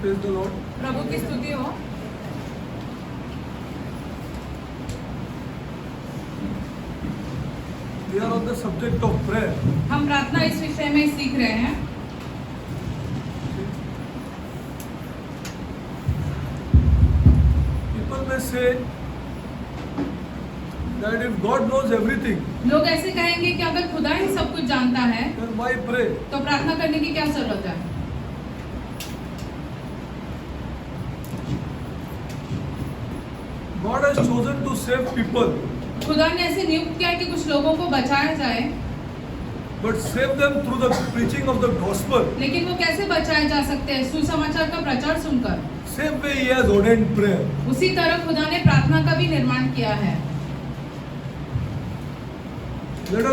Praise the Lord. प्रभु की स्तुति हो। We are on the subject of prayer. हम प्रार्थना इस विषय में सीख रहे हैं। People may say that if God knows everything, लोग ऐसे कहेंगे कि अगर खुदा ही सब कुछ जानता है then why pray? तो प्रार्थना करने की क्या जरूरत है। God has chosen to save people, खुदा ने ऐसे नियुक्त किया है कि कुछ लोगों को बचाया जाए, but save them through the preaching of the gospel. लेकिन वो कैसे बचाए जा सकते हैं? सुसमाचार का प्रचार सुनकर। Same way He has ordained prayer. उसी तरह खुदा ने प्रार्थना का भी निर्माण किया है। Let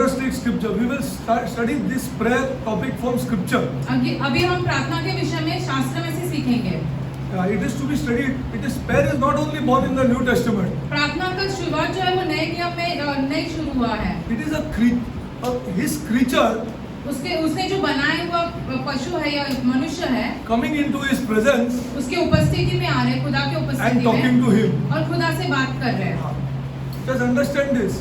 us take scripture. We will study this prayer topic from scripture. अभी हम प्रार्थना के विषय में शास्त्र में से सीखेंगे। It is to be studied. Prayer is not only born in the New Testament. प्रार्थना का शुरुआत जो है वो नए नियम में नहीं शुरू हुआ है। It is His creature उसने जो बनाया हुआ पशु है या मनुष्य है, coming into His presence उसके उपस्थिति में आ रहे, खुदा के and उपस्थिति talking में to Him. और खुदा से बात कर रहे हैं। Just understand this.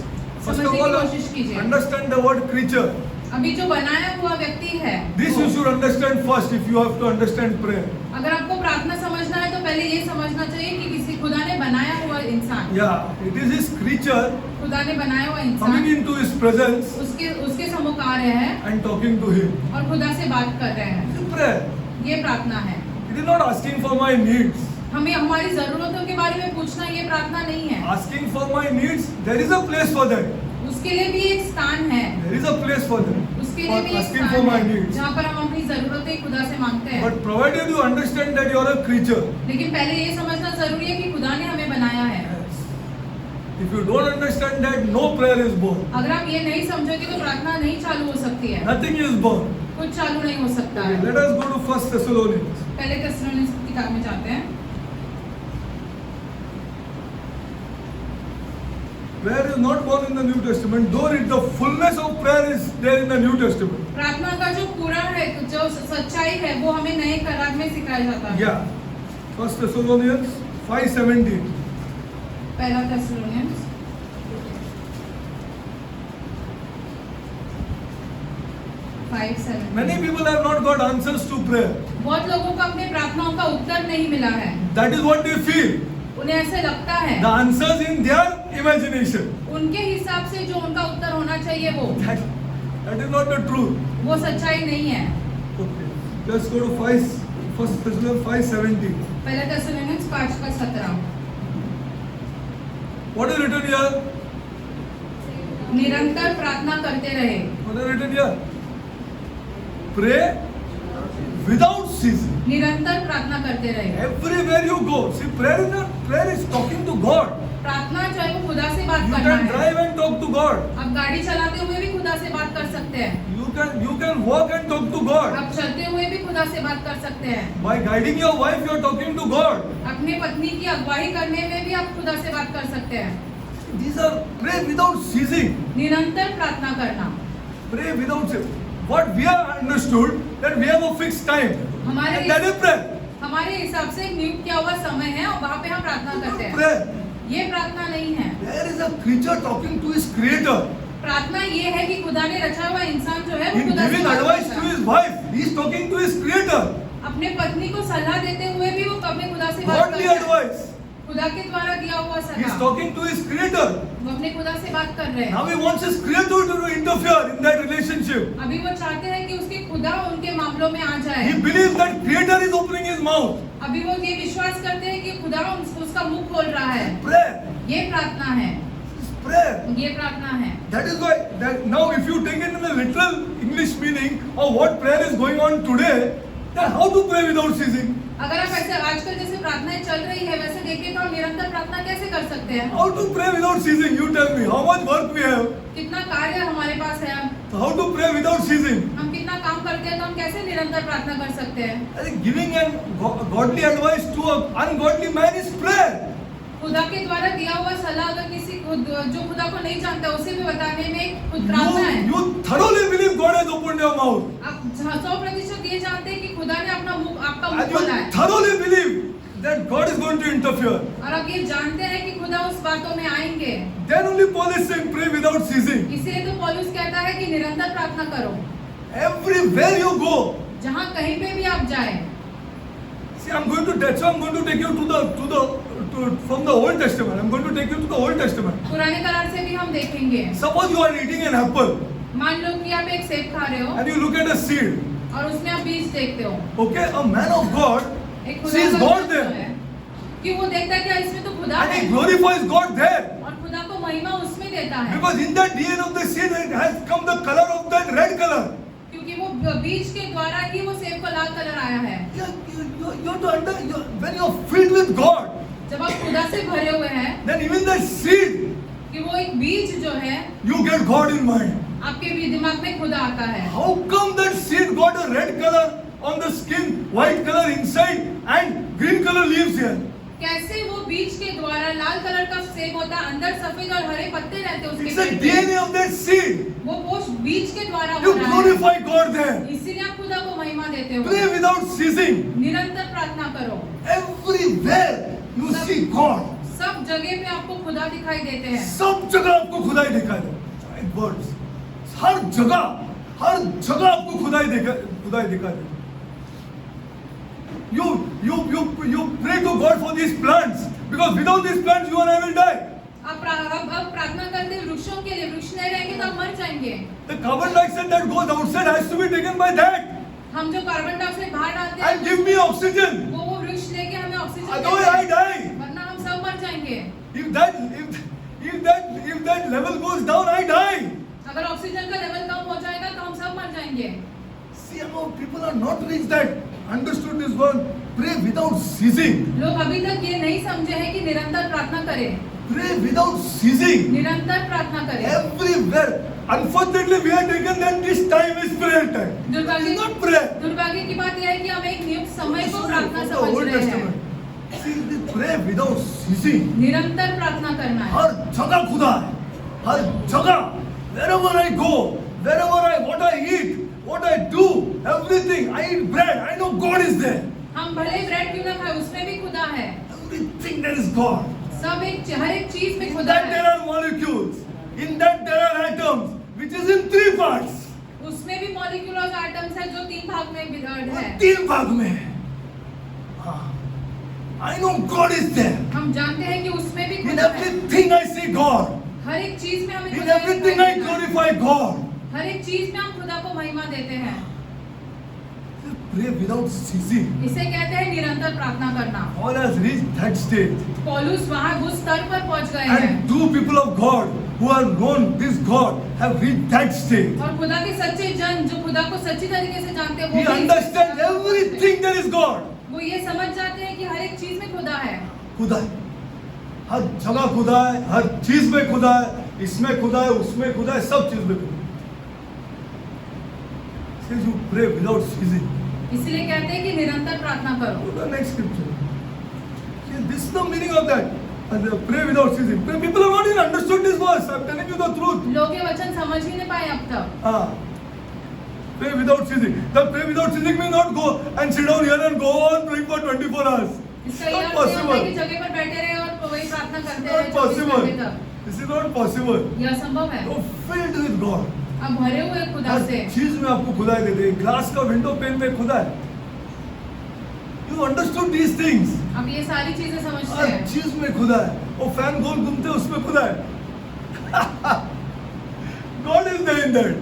First of समझने की all, कोशिश कीजिए। understand the word creature. अभी जो बनाया हुआ व्यक्ति है, This you should understand first if you have to understand prayer. अगर आपको प्रार्थना समझना है तो पहले ये समझना चाहिए कि किसी खुदा ने बनाया हुआ इंसान, Yeah, it is His creature खुदा ने बनाया हुआ coming इंसान into His presence उसके सम्मुख आ रहे हैं and talking to Him. और खुदा से बात कर रहे हैं। This is prayer. ये प्रार्थना है। It is not asking for my needs. हमें हमारी जरूरतों के बारे में पूछना ये प्रार्थना नहीं है। Asking for my needs, there is a place for that. उसके लिए भी एक स्थान है, There is a place for that. उसके For लिए भी एक asking for स्थान my है needs. जहाँ पर हम अपनी जरूरतें खुदा से मांगते हैं। But provided you understand that you are a creature. लेकिन पहले ये समझना जरूरी है कि खुदा ने हमें बनाया है। If you don't understand that, no prayer is born. अगर आप ये नहीं समझोगे तो प्रार्थना नहीं चालू हो सकती है, Nothing is born. कुछ चालू नहीं हो सकता है। Let us go to 1 Thessalonians. पहले थिस्सलुनीक की किताब में जाते हैं। Prayer is not born in the New Testament, though the fullness of prayer is there in the New Testament. प्रार्थना का जो पूरा है, जो सच्चाई है, वो हमें नए करार में सिखाया जाता है। Yeah. 1 Thessalonians 5:17. पहला Thessalonica 5:7। Many people have not got answers to prayer. बहुत लोगों को अपने प्रार्थनाओं का उत्तर नहीं मिला है। That is what they feel. उन्हें ऐसे लगता है, The answers in their imagination. उनके हिसाब से जो उनका उत्तर होना चाहिए That is not the truth. वो सच्चाई नहीं है। Okay. Let's go to 1 Thessalonians 5:17. पहला Thessalonica 5:17। What is written here? निरंतर प्रार्थना करते रहे। What is written here? Pray without ceasing. निरंतर प्रार्थना करते रहे। Everywhere you go, see, prayer is talking to God. प्रार्थना जो है वो खुदा से बात You करना can है। drive and talk to God. आप गाड़ी चलाते हुए भी खुदा से बात कर सकते हैं। You can walk and talk to God. आप चलते हुए भी खुदा से बात कर सकते हैं। By guiding your wife, you are talking to God. अपने पत्नी की अगुवाई करने में भी आप खुदा से बात कर सकते हैं। These are pray without ceasing. निरंतर प्रार्थना करना। Pray without ceasing. What we have understood that we have a fixed time. हमारे And that is prayer. हमारे हिसाब से नियुक्त किया हुआ समय है और वहाँ पे हम प्रार्थना करते हैं। Prayer. ये प्रार्थना नहीं है। There is a creature talking to his creator. प्रार्थना ये है कि खुदा ने रचा हुआ इंसान जो है वो In खुदा से giving बात advice करता to है। his wife, he is talking to his creator. अपने पत्नी को सलाह देते हुए भी वो अपने खुदा से बात Godly करता है। advice. खुदा के द्वारा दिया हुआ He is सलाह, talking to his creator. वो अपने खुदा से बात कर रहे हैं। Now he wants his creator to interfere in that relationship. अभी वो चाहते हैं कि उसके खुदा उनके मामलों में आ जाए। He believes that creator is opening his mouth. अभी वो ये विश्वास करते हैं कि खुदा उसका मुंह खोल रहा है। Prayer. ये प्रार्थना है। It's prayer. ये प्रार्थना है। That is why now if you take it in the literal English meaning of what prayer is going on today, then how to pray without ceasing? अगर आप ऐसे आजकल जैसे प्रार्थनाएं चल रही है वैसे देखें तो हम निरंतर प्रार्थना कैसे कर सकते हैं? How to pray without ceasing? You tell me. How much work we have? कितना कार्य हमारे पास है? So how to pray without ceasing? हम कितना काम करते हैं तो हम कैसे निरंतर प्रार्थना कर सकते हैं? I think giving an godly advice to an ungodly man is prayer. खुदा के द्वारा दिया हुआ सलाह अगर किसी जो खुदा को नहीं जानता उसे भी बताने में एक खुद प्रार्थना है। You thoroughly believe God has opened your mouth. आप 100% ये जानते हैं कि खुदा ने अपना मुंह आपका मुंह And you खोला है thoroughly believe that God is going to interfere. और आप ये जानते हैं कि खुदा उस बातों में आएंगे। Then only Paul is saying, pray without ceasing. इसलिए तो पौलुस कहता है कि निरंतर प्रार्थना करो। Everywhere you go. जहाँ कहीं पे भी आप जाए। See, I'm going to take you from the Old Testament. I'm going to take you to the Old Testament. पुराने करार से भी हम देखेंगे। Suppose you are eating an apple. मान लो कि आप एक सेब खा रहे हो And you look at a seed. और उसमें आप बीज देखते हो। Okay, a man of God एक खुदा sees का God वचन there. है कि वो देखता है कि इसमें तो खुदा And है he glorifies God there. और खुदा को महिमा उसमें देता है Because in that DNA of the seed it has come the color of that red color. क्योंकि वो बीज के द्वारा ही वो सेब को लाल कलर आया है। You have to when you are filled with God, जब आप खुदा से भरे हुए हैं then even that seed, कि वो एक बीज जो है you get God in mind. आपके भी दिमाग में खुदा आता है। How come that seed got a red color on the skin, white color inside, and green color leaves here? कैसे वो बीज के द्वारा लाल कलर का सेब होता है, अंदर सफेद और हरे पत्ते रहते हैं उसके It's the pet DNA of that seed. में। वो पोष बीज के द्वारा हो You रहा है। glorify God there. इसीलिए आप खुदा को महिमा देते हो। Pray without ceasing. निरंतर प्रार्थना करो। Everywhere you see God. सब जगह पे आपको खुदा दिखाई देते हैं। सब जगह आपको खुदाई दिखाई दे। Words. हर जगह आपको खुदाई दिखाई दे। You pray to God for these plants because without these plants you and I will die. आप प्रार्थना करते हैं वृक्षों के लिए, वृक्ष नहीं रहेंगे तो आप मर जाएंगे। The carbon dioxide that goes outside has to be taken by that हम जो कार्बन डाइऑक्साइड बाहर डालते हैं and give me oxygen. वो वृक्ष लेके हमें ऑक्सीजन Otherwise I die. वरना हम सब मर जाएंगे। If that level goes down, I die. अगर ऑक्सीजन का लेवल कम हो जाएगा तो हम सब मर जाएंगे। See, how people are not reached that, understood this word. Pray without ceasing. लोग अभी तक ये नहीं समझे हैं कि निरंतर प्रार्थना करें। Pray without ceasing. निरंतर प्रार्थना करें। Everywhere. Unfortunately, we are taken that this time is prayer time. It is not prayer. दुर्भाग्य की बात यह है कि हम एक नियुक्त समय को प्रार्थना From the समझ Old रहे हैं। Testament. See, we pray without ceasing. निरंतर प्रार्थना करना है। हर जगह खुदा है, हर जगह, wherever I go, what I eat, what I do, everything, I eat bread, I know God is there. हम भले ब्रेड क्यों ना खाए उसमें भी खुदा है। Everything there is God. सब हर एक चीज में In खुदा that है। there are molecules, in that there are atoms, which is in 3 parts. उसमें भी मॉलिक्यूल और एटम्स है जो 3 भाग में विभाजित है। 3 भाग में है। हाँ, I know God is there. हम जानते हैं कि उसमें भी In खुदा है। everything I see God. हर एक चीज में हमें In खुदा everything दिखाई I देता है। glorify God. हर एक चीज में हम खुदा को महिमा देते हैं। Pray without ceasing. इसे कहते हैं निरंतर प्रार्थना करना। Paul has reached that stage. पौलुस वहाँ उस स्तर पर पहुंच गए हैं And 2 people of God who have known this God have reached that stage. और खुदा के सच्चे जन जो खुदा को सच्ची तरीके से जानते हैं He वो भी understands everything there is God. वो ये समझ जाते हैं कि हर एक चीज में खुदा है। खुदा है, हर जगह खुदा है, हर चीज में खुदा है, इसमें खुदा है, उसमें खुदा है, सब चीज में खुदा है. Says you pray without ceasing. इसलिए कहते हैं कि निरंतर प्रार्थना करो। Go to the next scripture. See, this is the meaning of that. And pray without ceasing. People have not even understood this verse. I'm telling you the truth. लोग ये वचन समझ ही नहीं पाए अब तक। Pray without ceasing. The pray without ceasing may not go and sit down here and go on praying for 24 hours. It's इसका ये not अर्थ नहीं होता है कि possible. जगह पर बैठे रहे और वही प्रार्थना It's करते not रहे 24 possible. घंटे तक। This is not possible. यह असंभव है। You're filled with God. आप भरे हुए खुदा हर से। चीज में आपको खुदा दे दे. ग्लास का विंडो पेन पे खुदा है. You understood these things. आप ये सारी चीजें समझते हर हैं। चीज में खुदा है. वो फैन गोल घूमते उसमें खुदा है. God is there in that.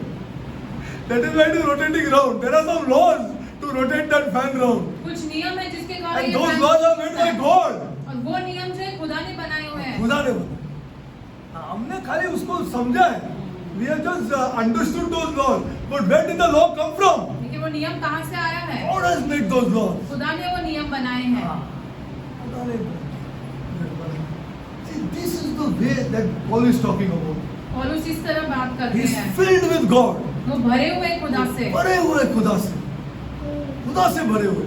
That is why it is rotating round. There are some laws to rotate that fan round. कुछ नियम है जिसके द्वारा And ये those fan laws are made by God. और वो नियम जो है खुदा ने बनाए हुए हैं। खुदा ने बनाया. हमने खाली उसको समझा है. We have just understood those laws. But where did the law come from? लेकिन वो नियम कहाँ से आया है? God has made those laws. खुदा ने वो नियम बनाए हैं। खुदा ने बनाया. See, this is the way that Paul is talking about. पौलुस इस तरह बात करते He is हैं। filled with God. वो भरे हुए खुदा से। भरे हुए खुदा से. खुदा से भरे हुए.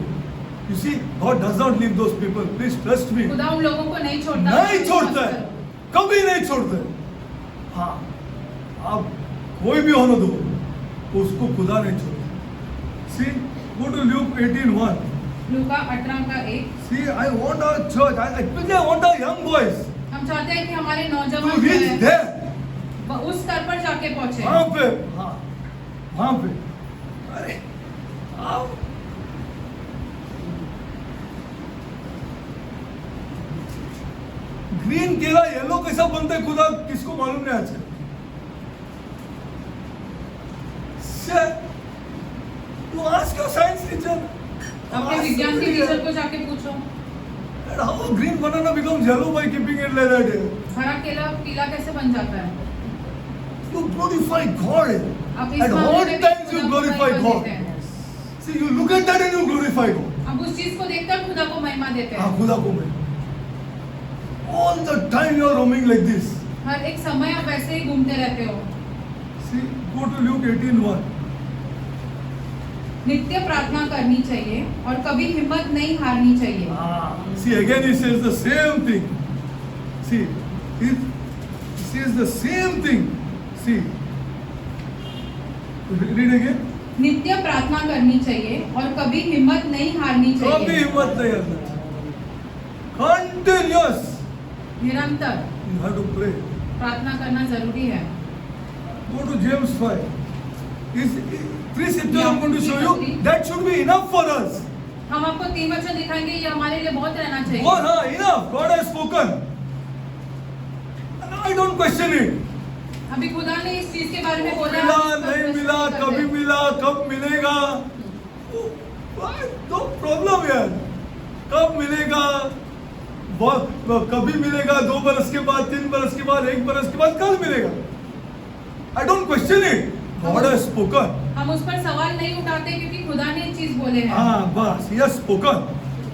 You see, God does not leave those people. Please trust me. खुदा उन लोगों को नहीं छोड़ता। नहीं छोड़ता है, कभी नहीं छोड़ता है। हाँ, आप कोई भी होने दो, उसको खुदा नहीं छोड़ता। See, go to Luke 18:1. Luka 18:1। See, I want our church. I want our young boys हम चाहते हैं कि हमारे to नौजवान reach जो है, there. वो उस स्तर पर जाके पहुंचे। वहाँ पे, हाँ, वहाँ पे। अरे, आओ। ग्रीन केला येलो कैसा बनता है खुदा किसको मालूम नहीं आज। तू ask your science teacher. अपने विज्ञान के टीचर को जाके पूछो। And how green banana becomes yellow by keeping it like that? हरा केला पीला कैसे बन जाता है? You glorify God. आप इस At मामले all में भी times you खुदा को glorify महिमा God. देते हैं। See, you look at that and you glorify God. अब उस चीज को देखकर खुदा को महिमा देते हाँ, हैं। खुदा को मैं। All the time you are roaming like this. हर एक समय आप वैसे ही घूमते रहते हो। See, go to Luke 18:1. नित्य प्रार्थना करनी चाहिए और कभी हिम्मत नहीं हारनी चाहिए। See, again he says the same thing. See, he says the same thing. See, read again. नित्य प्रार्थना करनी चाहिए और कभी हिम्मत नहीं हारनी कभी चाहिए। हिम्मत नहीं हारना। Continuous. निरंतर You have to pray. प्रार्थना करना जरूरी है। Go to James 5. Three scriptures I'm going to show you. That should be enough for us. हम आपको 3 वचन दिखाएंगे, ये हमारे लिए बहुत रहना चाहिए। Oh, हाँ, enough. God has spoken. And I don't question it. अभी खुदा ने इस चीज के बारे में बोला। मिला हम इसका नहीं प्रश्न मिला, नहीं करते। कभी मिला, कब मिलेगा? No problem यार। कब मिलेगा? कभी मिलेगा, 2 बरस के बाद, 3 बरस के बाद, 1 बरस के बाद, कल मिलेगा। I don't question it. God has spoken. हम उस पर सवाल नहीं उठाते क्योंकि खुदा ने ये चीज बोले हैं। हाँ, बस, he has spoken.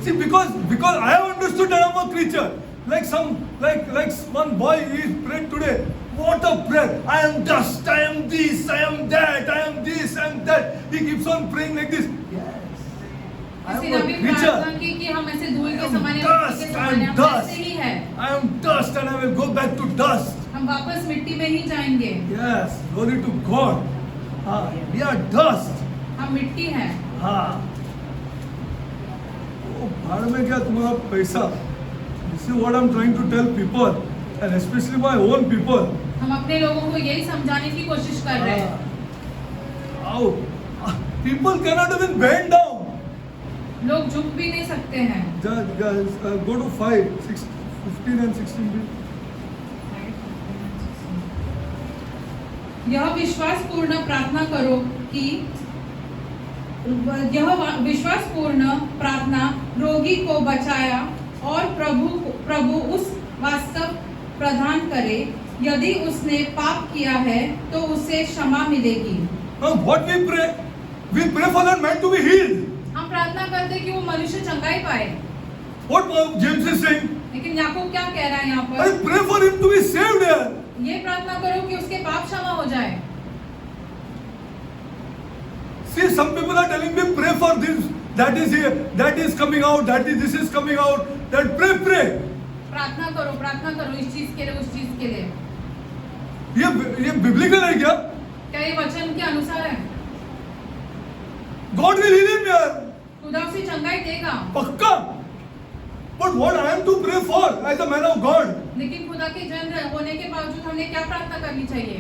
See, because I have understood that I'm a creature. Like one boy, he prayed today. What a prayer! I am dust. I am this. I am that. I am this. I am that. He keeps on praying like this. Yes. I किसी am ने a भी प्रार्थना creature. की कि हम ऐसे धूल I के am समान हैं, dust, मिट्टी के I समान am हैं, हम dust. ऐसे ही है। I am dust and I will go back to dust. हम वापस मिट्टी में ही जाएंगे। Yes. Glory to God. We are dust. हम मिट्टी हैं। हाँ। वो भाड़ में क्या तुम्हारा पैसा? This is what I'm trying to tell people, and especially my own people. हम अपने लोगों को यही समझाने की कोशिश कर रहे हैं। How? People cannot even bend down. लोग झुक भी नहीं सकते हैं। Guys, go to 5, 6, 15 and 16. यह विश्वासपूर्ण प्रार्थना करो कि यह विश्वासपूर्ण प्रार्थना रोगी को बचाया और प्रभु उस वास्तव प्रदान करे। यदि उसने पाप किया है तो उसे क्षमा मिलेगी। Now what we pray? We pray for that man to be healed. हम प्रार्थना करते कि वो मनुष्य चंगाई पाए। What James is saying? लेकिन याकूब क्या कह रहा है यहाँ I पर? pray for him to be saved here. ये प्रार्थना करो कि उसके पाप क्षमा हो जाए। See, some people are telling me pray for this, that is here, that is coming out, this is coming out, that pray. प्रार्थना करो इस चीज के लिए, उस चीज के लिए। ये बिब्लिकल है क्या? क्या ये वचन के अनुसार है? God will heal him यार, खुदा उसे चंगाई देगा। पक्का। But what I am to pray for as a man of God? लेकिन खुदा के जन होने के बावजूद हमने क्या प्रार्थना करनी चाहिए?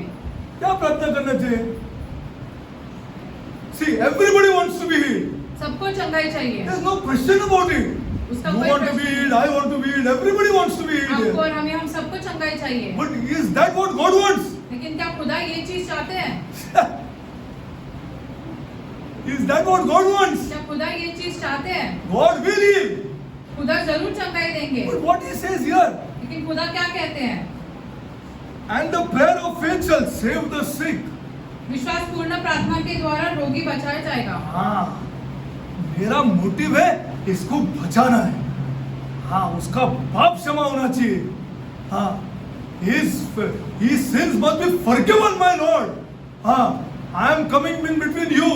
क्या प्रार्थना करना चाहिए? See, everybody wants to be healed. सबको चंगाई चाहिए। There's no question about it. उसका You कोई want to प्रश्न be नहीं। healed, I want to be healed, everybody wants to be healed आपको here. और हमें, हम सबको चंगाई चाहिए। But is that what God wants? लेकिन क्या खुदा ये चीज चाहते हैं? Is that what God wants? क्या खुदा ये चीज चाहते हैं? God will heal. खुदा जरूर चंगाई देंगे। But what he says here, लेकिन खुदा क्या कहते हैं? and the prayer of faith shall save the sick. विश्वासपूर्ण प्रार्थना के द्वारा रोगी बचाया जाएगा। हाँ, मेरा मोटिव है इसको बचाना है। हाँ, उसका पाप क्षमा होना चाहिए। हाँ, his sins must be forgiven, my Lord. हाँ, I am coming in between you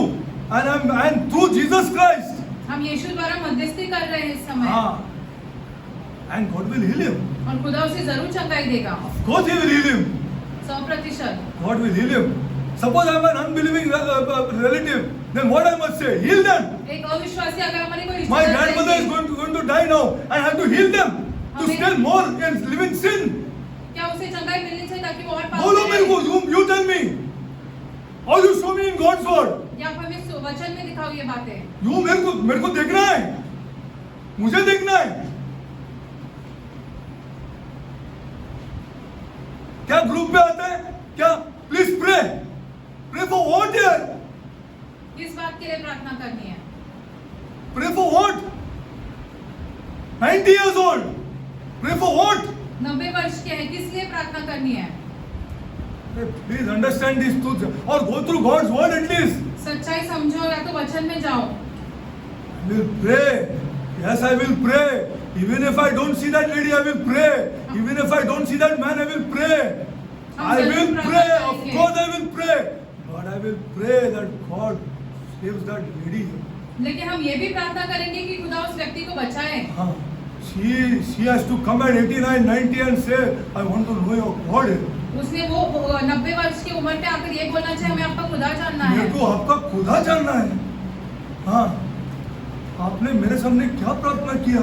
and through Jesus Christ. हम हम यीशु द्वारा मध्यस्थी कर रहे हैं इस समय, हाँ, and God will heal him. और खुदा उसे जरूर चंगाई देगा, Of course He will heal him. 100%। God will heal him. Suppose I am an unbelieving relative, then what I must say? Heal them. एक अविश्वासी अगर हमारे कोई My रिश्तेदार grandmother is रहेंगे, going to die now. I have to heal them to हमें- still more and live in sin. क्या उसे चंगाई मिलनी चाहिए ताकि वो और पाप बोलो करे? मेरे को, you tell me. Or you show me in God's word. या आप हमें वचन में दिखाओ ये बातें। You मेरे को देखना है, मुझे देखना है। क्या ग्रुप पे आते हैं? क्या प्लीज प्रे फॉर व्हाट यार? किस बात के लिए प्रार्थना करनी है? Pray for what? 90 years old. Pray for what? 90 वर्ष के हैं, किस लिए प्रार्थना करनी है? Please understand these truths or go through God's word at least. सच्चाई समझो या तो वचन में जाओ। I will pray. Yes, I will pray. Even if I don't see that lady, I will pray. Even if I don't see that man, I will pray. I will pray. Of course, I will pray. But I will pray that God saves that lady. लेकिन हम ये भी प्रार्थना करेंगे कि खुदा उस व्यक्ति को बचाए। हाँ, she has to come at 89, 90 and say, I want to know your God. उसने वो 90 वर्ष की उम्र पे आकर ये बोलना चाहिए, हमें आपका खुदा जानना है। मेरे को आपका खुदा जानना है। हाँ, आपने मेरे सामने क्या प्रार्थना किया?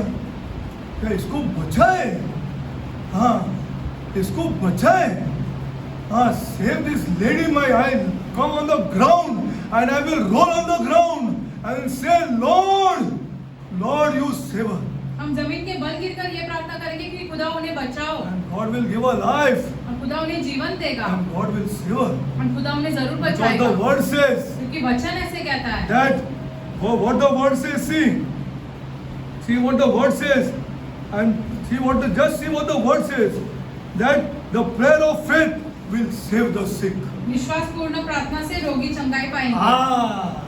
क्या इसको बचाए? हाँ, इसको बचाए। हाँ, save this lady, my eyes come on the ground and I will roll on the ground and say, Lord, you save her. हम जमीन के बल गिरकर ये प्रार्थना करेंगे कि खुदा उन्हें बचाओ, And God will give her life और खुदा उन्हें जीवन देगा, and God will save her. और खुदा उन्हें जरूर Because बचाएगा, the word says क्योंकि वचन ऐसे कहता है। that what the word says, see what the word says and see what the word says, that the prayer of faith will save the sick. विश्वास पूर्ण प्रार्थना से रोगी चंगाई पाएंगे,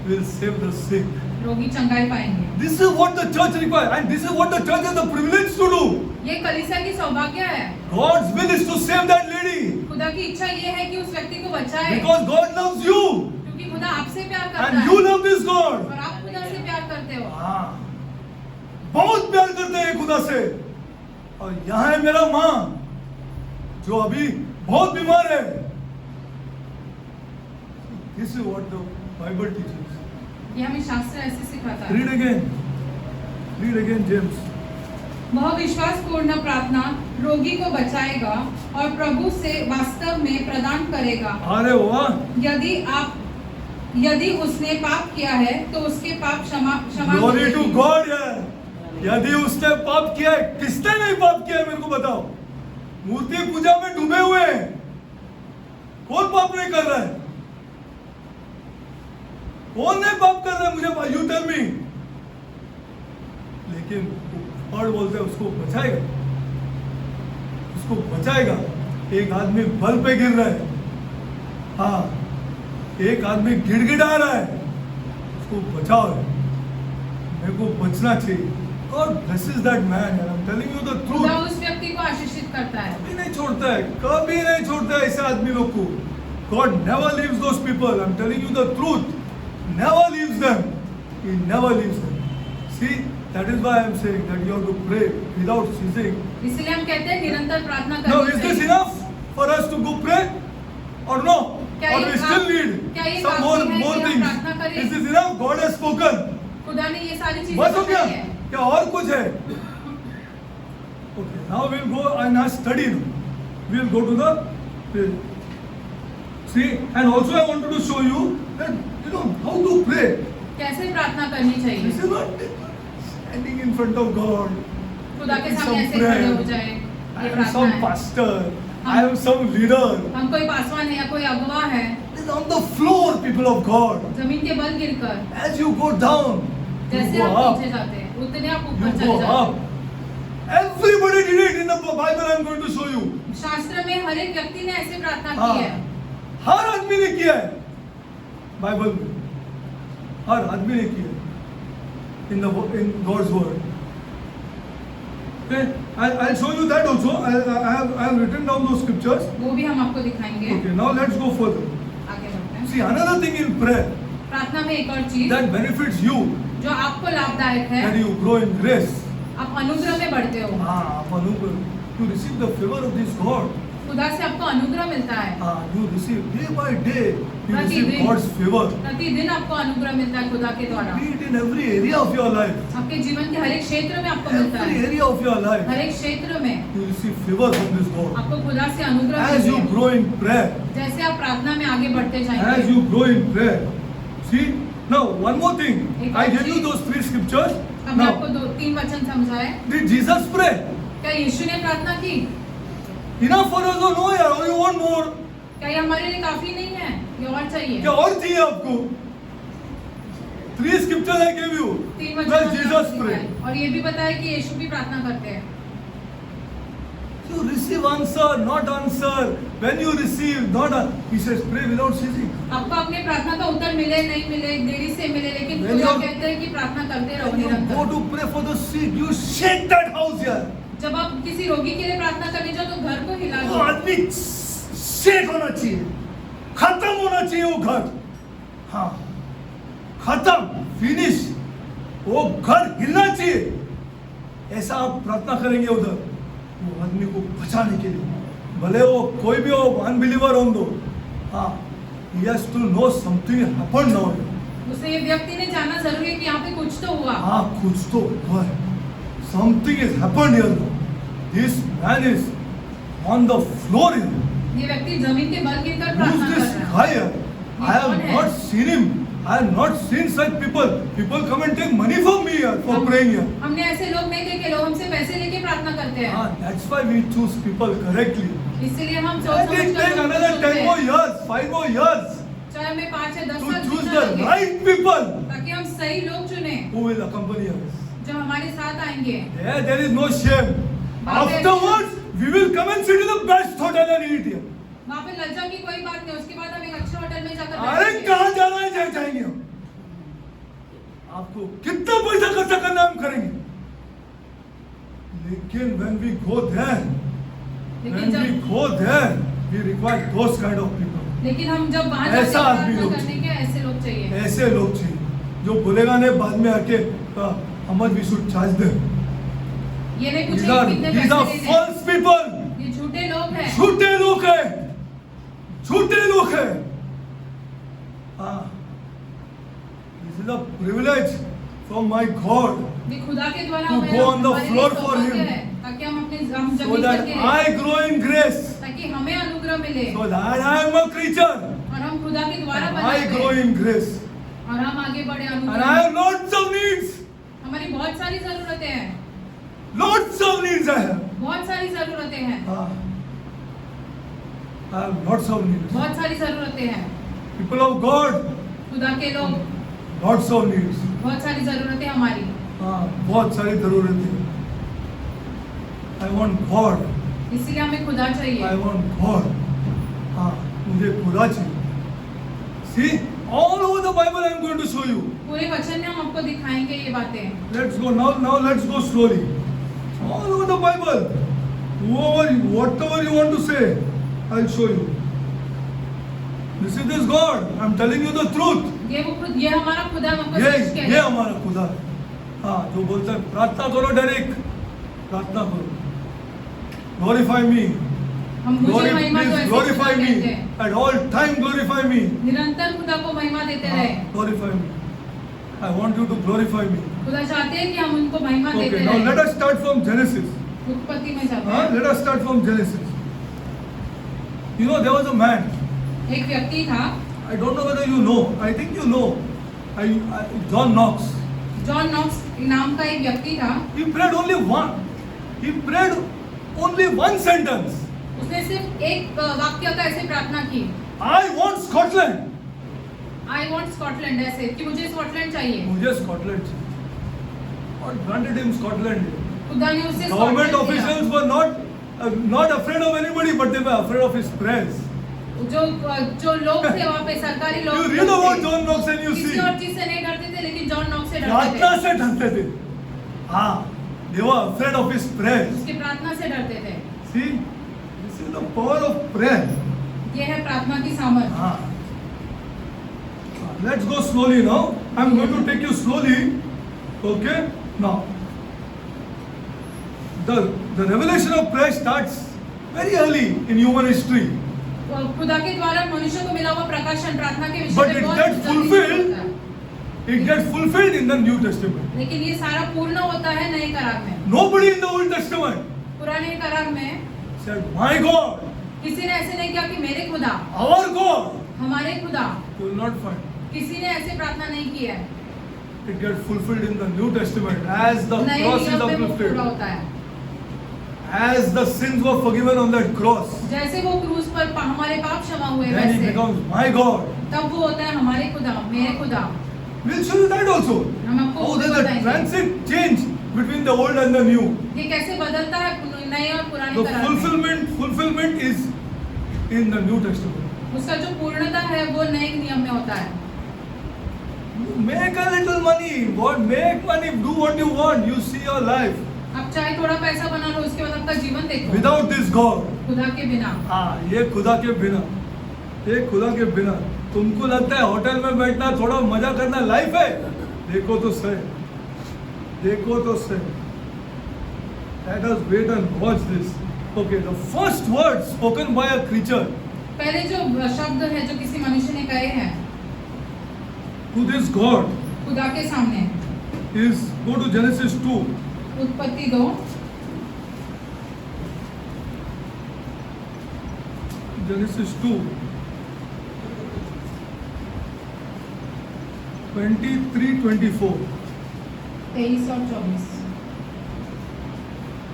Will save the sick. रोगी चंगाई पाएंगे। This is what the church requires and this is what the church has the privilege to do. ये कलीसिया की सौभाग्य है। God's will is to save that lady खुदा की इच्छा ये है कि उस व्यक्ति को बचाए, because God loves you क्योंकि खुदा आपसे प्यार करता and है you love this God. और आप खुदा से प्यार करते हो। बहुत प्यार करते हैं खुदा से। और यहाँ है मेरा माँ जो अभी बहुत बीमार है। This is what the Bible teaches. ये हमें शास्त्र ऐसे सिखाता है। Read again, James. वह विश्वास पूर्ण प्रार्थना रोगी को बचाएगा और प्रभु से वास्तव में प्रदान करेगा। अरे वाह! यदि उसने पाप किया है तो उसके पाप क्षमा Glory to मिलेगी। God यार। यदि उसने पाप किया है, किसने नहीं पाप किया है मेरे को बताओ? मूर्ति पूजा में डूबे हुए हैं, कौन पाप नहीं कर रहा है? कौन नहीं पाप कर रहा है? मुझे यू टेल मी। लेकिन और बोलते हैं उसको बचाएगा, उसको बचाएगा। एक आदमी बल पे गिर रहा है, हाँ, एक आदमी गिड़गिड़ा रहा है, उसको बचाओ। मेरे को बचना चाहिए। God blesses that man and I'm telling you the truth. खुदा उस व्यक्ति को आशीषित करता है। कभी नहीं छोड़ता है, कभी नहीं छोड़ता है ऐसे आदमी लोग को। God never leaves those people. I'm telling you the truth. Never leaves them. He never leaves them. See, that is why I'm saying that you have to pray without ceasing. इसलिए हम कहते हैं निरंतर प्रार्थना Now, करनी is this चाहिए। enough for us to go pray or no? क्या Or ये we still need क्या ये some काफी है more कि हम things? प्रार्थना करें? Is this enough? God has spoken. खुदा ने ये सारी चीजें बस हो गया? बताई है। क्या और कुछ है? Okay, now we'll go and study. We'll go to the see, and also I wanted to show you that how to pray. कैसे प्रार्थना करनी This चाहिए? is not standing in front of God. खुदा के Some सामने ऐसे prayer. खड़े हो जाए, I ये am प्रार्थना some है। pastor. I am some leader. हम कोई पासवान है या कोई अगवा है, It's on the floor, people of God. जमीन के बल गिरकर As you go down, you जैसे go आप up. नीचे जाते हैं उतने आप You ऊपर go चले जाते up. Everybody did it in the Bible. I'm going to show you. हैं। शास्त्र में हर एक व्यक्ति ने ऐसे प्रार्थना हाँ, की है। हर आदमी ने किया है बाइबल में, हर आदमी ने किया है in God's word. Okay, I'll show you that also. I have written down those scriptures. वो भी हम आपको दिखाएंगे। Okay, now let's go further. आगे बढ़ते हैं। See, another thing in prayer, प्रार्थना में एक और चीज that benefits you, जो आपको लाभदायक है, that you grow in grace. आप अनुग्रह में बढ़ते हो। आप अनुग्रह, you receive the favor of this God. खुदा से आपको अनुग्रह मिलता है। You receive day by day, you receive प्रतिदिन। God's favor. प्रतिदिन आपको अनुग्रह मिलता है खुदा के द्वारा। Be it in every area of your life, आपके जीवन के हर एक क्षेत्र में आपको मिलता every है। area of your life, हर एक क्षेत्र में you receive favor from this God. आपको खुदा से अनुग्रह As मिलता you है। grow in prayer, जैसे आप प्रार्थना में आगे बढ़ते as जाएंगे। you grow in prayer. See, now one more thing. एक I और gave you चीज। those 3 scriptures. हमने Now, आपको 2-3 वचन समझाए। did Jesus pray? क्या यीशु ने प्रार्थना की? Enough for us or no यार? Or you want more? क्या ये हमारे लिए काफी नहीं है? ये और चाहिए? क्या और चाहिए आपको? 3 scriptures I gave you. 3 Well, वचन हमने Jesus आपको prayed. सिखाए। और ये भी बताया कि यीशु भी प्रार्थना करते हैं। You receive answer, not answer. When you receive, not a, he says, pray without ceasing. आपको अपने प्रार्थना का उत्तर मिले नहीं मिले, देरी से मिले, लेकिन When खुदा you- कहते हैं कि प्रार्थना करते रहो When you go निरंतर। to pray for the sick, you shake that house here. जब आप किसी रोगी के लिए प्रार्थना करने जाओ तो घर को हिला वो दो। आदमी शेक होना चाहिए, खत्म होना चाहिए वो घर। हाँ, खत्म, फिनिश। वो घर हिलना चाहिए। ऐसा आप प्रार्थना करेंगे उधर, वो आदमी को बचाने के लिए, भले वो कोई भी हो, अनबिलीवर हो दो। हाँ, he has to know something happened now. उसे ये व्यक्ति ने जानना जरूरी है कि यहाँ पे कुछ तो हुआ। हाँ, कुछ तो हुआ है। Something has happened here now. This man is on the floor here. ये व्यक्ति जमीन के बल गिरकर Who's प्रार्थना कर this रहा है। guy here? I have कौन है? not seen him. I have not seen such people. People come and take money from me here for praying here. हमने ऐसे लोग नहीं देखे, लोग हमसे पैसे लेके प्रार्थना करते हैं। That's why we choose people correctly. इसलिए हम सोच And समझ it कर take लोगों को another चुनते 10 हैं। more years, 5 more years चाहे हमें 5 या 10 to साल choose चुनना the लगे, right people ताकि हम सही लोग चुने who will accompany us. जो हमारे साथ आएंगे। There is no shame. Afterwards, we will come and sit in the best hotel and eat here. वहाँ पे लज्जा की कोई बात नहीं, उसके बाद हम एक अच्छे होटल में जाकर अरे बैठेंगे। कहाँ जाना है जाएंगे हम। आपको कितना पैसा खर्चा करना है हम करेंगे, लेकिन when we go there, लेकिन we require those kind of people. लेकिन हम जब वहाँ जाते हैं ऐसा आदमी प्रार्थना लोग करने के, ऐसे लोग चाहिए। ऐसे लोग चाहिए जो बोलेगा नहीं बाद में आके how much we should charge them. ये नहीं These पूछेंगे are कितने these are पैसे देने हैं। false people. ये झूठे लोग हैं। झूठे लोग हैं, झूठे लोग हैं। This is a privilege from my God ये खुदा के द्वारा To हमें go on the हमारे लिए floor for सौभाग्य him. है, ताकि हम so जमीन that पर गिरे, I grow in grace, ताकि हमें अनुग्रह मिले so that I am a creature और हम खुदा के द्वारा and बनाए I grow गए in grace और हम आगे बढ़े and I अनुग्रह। have lots of needs, हमारी बहुत सारी जरूरतें हैं, lots of needs I have. बहुत सारी जरूरतें हैं, I have lots of needs. बहुत सारी जरूरतें हैं। People of God, खुदा के लोग, lots of needs. बहुत सारी जरूरतें हमारी। बहुत सारी जरूरतें। I want God. इसीलिए हमें खुदा चाहिए। I want God. मुझे खुदा चाहिए. See, all over the Bible I am going to show you. पूरे वचन में हम आपको दिखाएंगे ये बातें। Let's go now. Let's go slowly. All over the Bible, whatever you want to say, I'll show you. This is this God. I'm telling you the truth. ये हमारा खुदा हमको ये सच कह ये रहा है। हमारा खुदा है। जो बोलता है प्रार्थना करो डायरेक्ट, प्रार्थना करो, glorify me, हम मुझे महिमा तो ऐसे glorify खुदा me, कहते हैं। at all time glorify me, निरंतर खुदा को महिमा देते रहे। glorify me. I want you to glorify me. खुदा चाहते हैं कि हम उनको महिमा देते Okay, now let रहे। us start from Genesis. उत्पत्ति में जाते हैं। Let us start from Genesis. You know, there was a man. एक व्यक्ति था, I don't know whether you know. I think you know. John Knox. John Knox नाम का एक व्यक्ति था। He prayed only one. He prayed only one sentence. उसने सिर्फ एक वाक्य का ऐसे प्रार्थना की, I want Scotland. I want Scotland, ऐसे कि मुझे स्कॉटलैंड चाहिए। मुझे स्कॉटलैंड चाहिए. God granted him Scotland. खुदा ने उसे Government स्कॉटलैंड दिया। officials were not afraid of anybody, but they were afraid of his prayers. जो लोग थे वहाँ पे, सरकारी लोग You read about John Knox and you किसी see. और चीज से नहीं डरते थे, लेकिन जॉन नॉक्स से डरते प्रार्थना थे। से डरते थे. They were afraid of his prayers. उसके प्रार्थना से डरते थे। See, this is the power of prayer. ये है प्रार्थना की सामर्थ। Let's go slowly now. I'm going to take you slowly. Okay? Now, the revelation of Christ starts very early in human history. खुदा के द्वारा मनुष्य को मिला हुआ प्रकाशन प्रार्थना के But विषय it में gets बहुत fulfilled. होता है। It gets fulfilled in the New Testament. लेकिन ये सारा पूर्ण होता है नए करार में। Nobody in the Old Testament पुराने करार में said, My God, किसी ने ऐसे नहीं किया कि मेरे खुदा, our God. हमारे खुदा, You will not find. किसी ने ऐसे प्रार्थना नहीं की है। It gets fulfilled in the New Testament as the नए cross is नियम में वो पूरा uplifted. होता है। As the sins were forgiven on that cross. जैसे वो क्रूस पर हमारे पाप क्षमा हुए Then he वैसे becomes my God. तब वो होता है हमारे खुदा, मेरे खुदा। We'll show you that also. हम आपको How वो भी there's a बताएंगे। transit change between the old and the new. ये कैसे बदलता है नए और पुराने The करार में। fulfillment is in the New Testament. उसका जो पूर्णता है वो नए नियम में होता है। Make a little money. What? Make money. Do what you want. You see your life. आप चाहे थोड़ा पैसा बना लो, उसके बाद आपका जीवन देखो। Without this God. खुदा के बिना। हाँ, ये खुदा के बिना, ये खुदा के बिना तुमको लगता है होटल में बैठना थोड़ा मजा करना लाइफ है? देखो तो सही, देखो तो सही। Let us wait and watch this. Okay, the first word spoken by a creature. पहले जो शब्द है जो किसी मनुष्य ने कहे हैं To this God खुदा के सामने, is go to Genesis 2. उत्पत्ति 2, Genesis 2. 23-24. 23 और 24,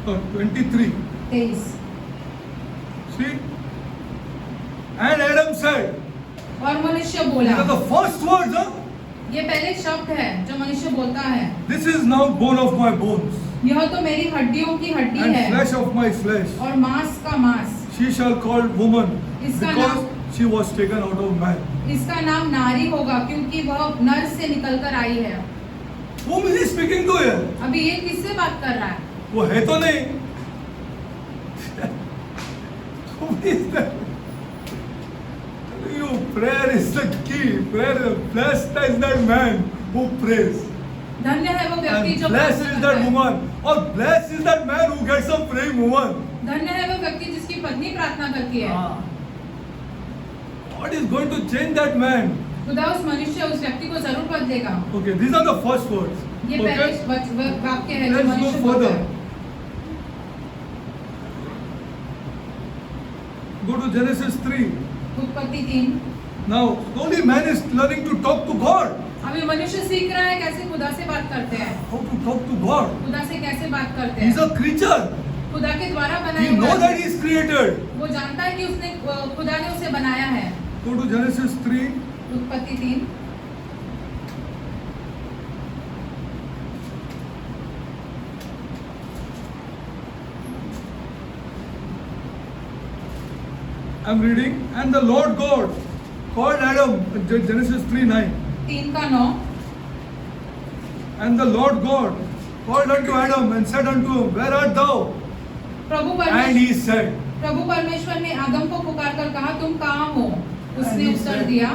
23. 23। See? And Adam said, और मनुष्य these बोला, are the first words, huh? ये पहले शब्द है जो मनुष्य बोलता है। This is now bone of my bones यह तो मेरी हड्डियों की हड्डी and है flesh of my flesh. और मांस का मांस। She shall call woman इसका because नाम- she was taken out of man. इसका नाम नारी होगा क्योंकि वह नर से निकल कर आई है। Whom is he speaking to here? अभी ये किससे बात कर रहा है? वो है तो नहीं? Who is that? You, prayer is the key. Prayer, blessed is that man who prays. धन्य है वो व्यक्ति And जो blessed प्रार्थना is करता that है। woman. Or blessed is that man who gets a praying woman. धन्य है वो व्यक्ति जिसकी पत्नी प्रार्थना करती है। God is going to change that man. खुदा उस मनुष्य उस व्यक्ति को जरूर बदलेगा। Okay, these are the first words. ये Okay? पहले वाक्य है जो Let's go मनुष्य बोलता further. है। Go to Genesis 3. उत्पत्ति 3। Now, slowly man is learning to talk to God. अभी मनुष्य सीख रहा है कैसे खुदा से बात करते हैं, How to talk to God. खुदा से कैसे बात करते He's हैं। a creature. खुदा के द्वारा He बनाया हुआ knows that है। he is created. वो जानता है कि उसने खुदा ने उसे बनाया है। Go to Genesis 3. उत्पत्ति 3। I'm reading. And the Lord God called Adam, Genesis 3:9. 3 का 9। And the Lord God called unto Adam and said unto him, Where art thou? And he said, प्रभु परमेश्वर ने आदम को पुकार कर कहा तुम कहाँ हो? उसने he उत्तर said- दिया,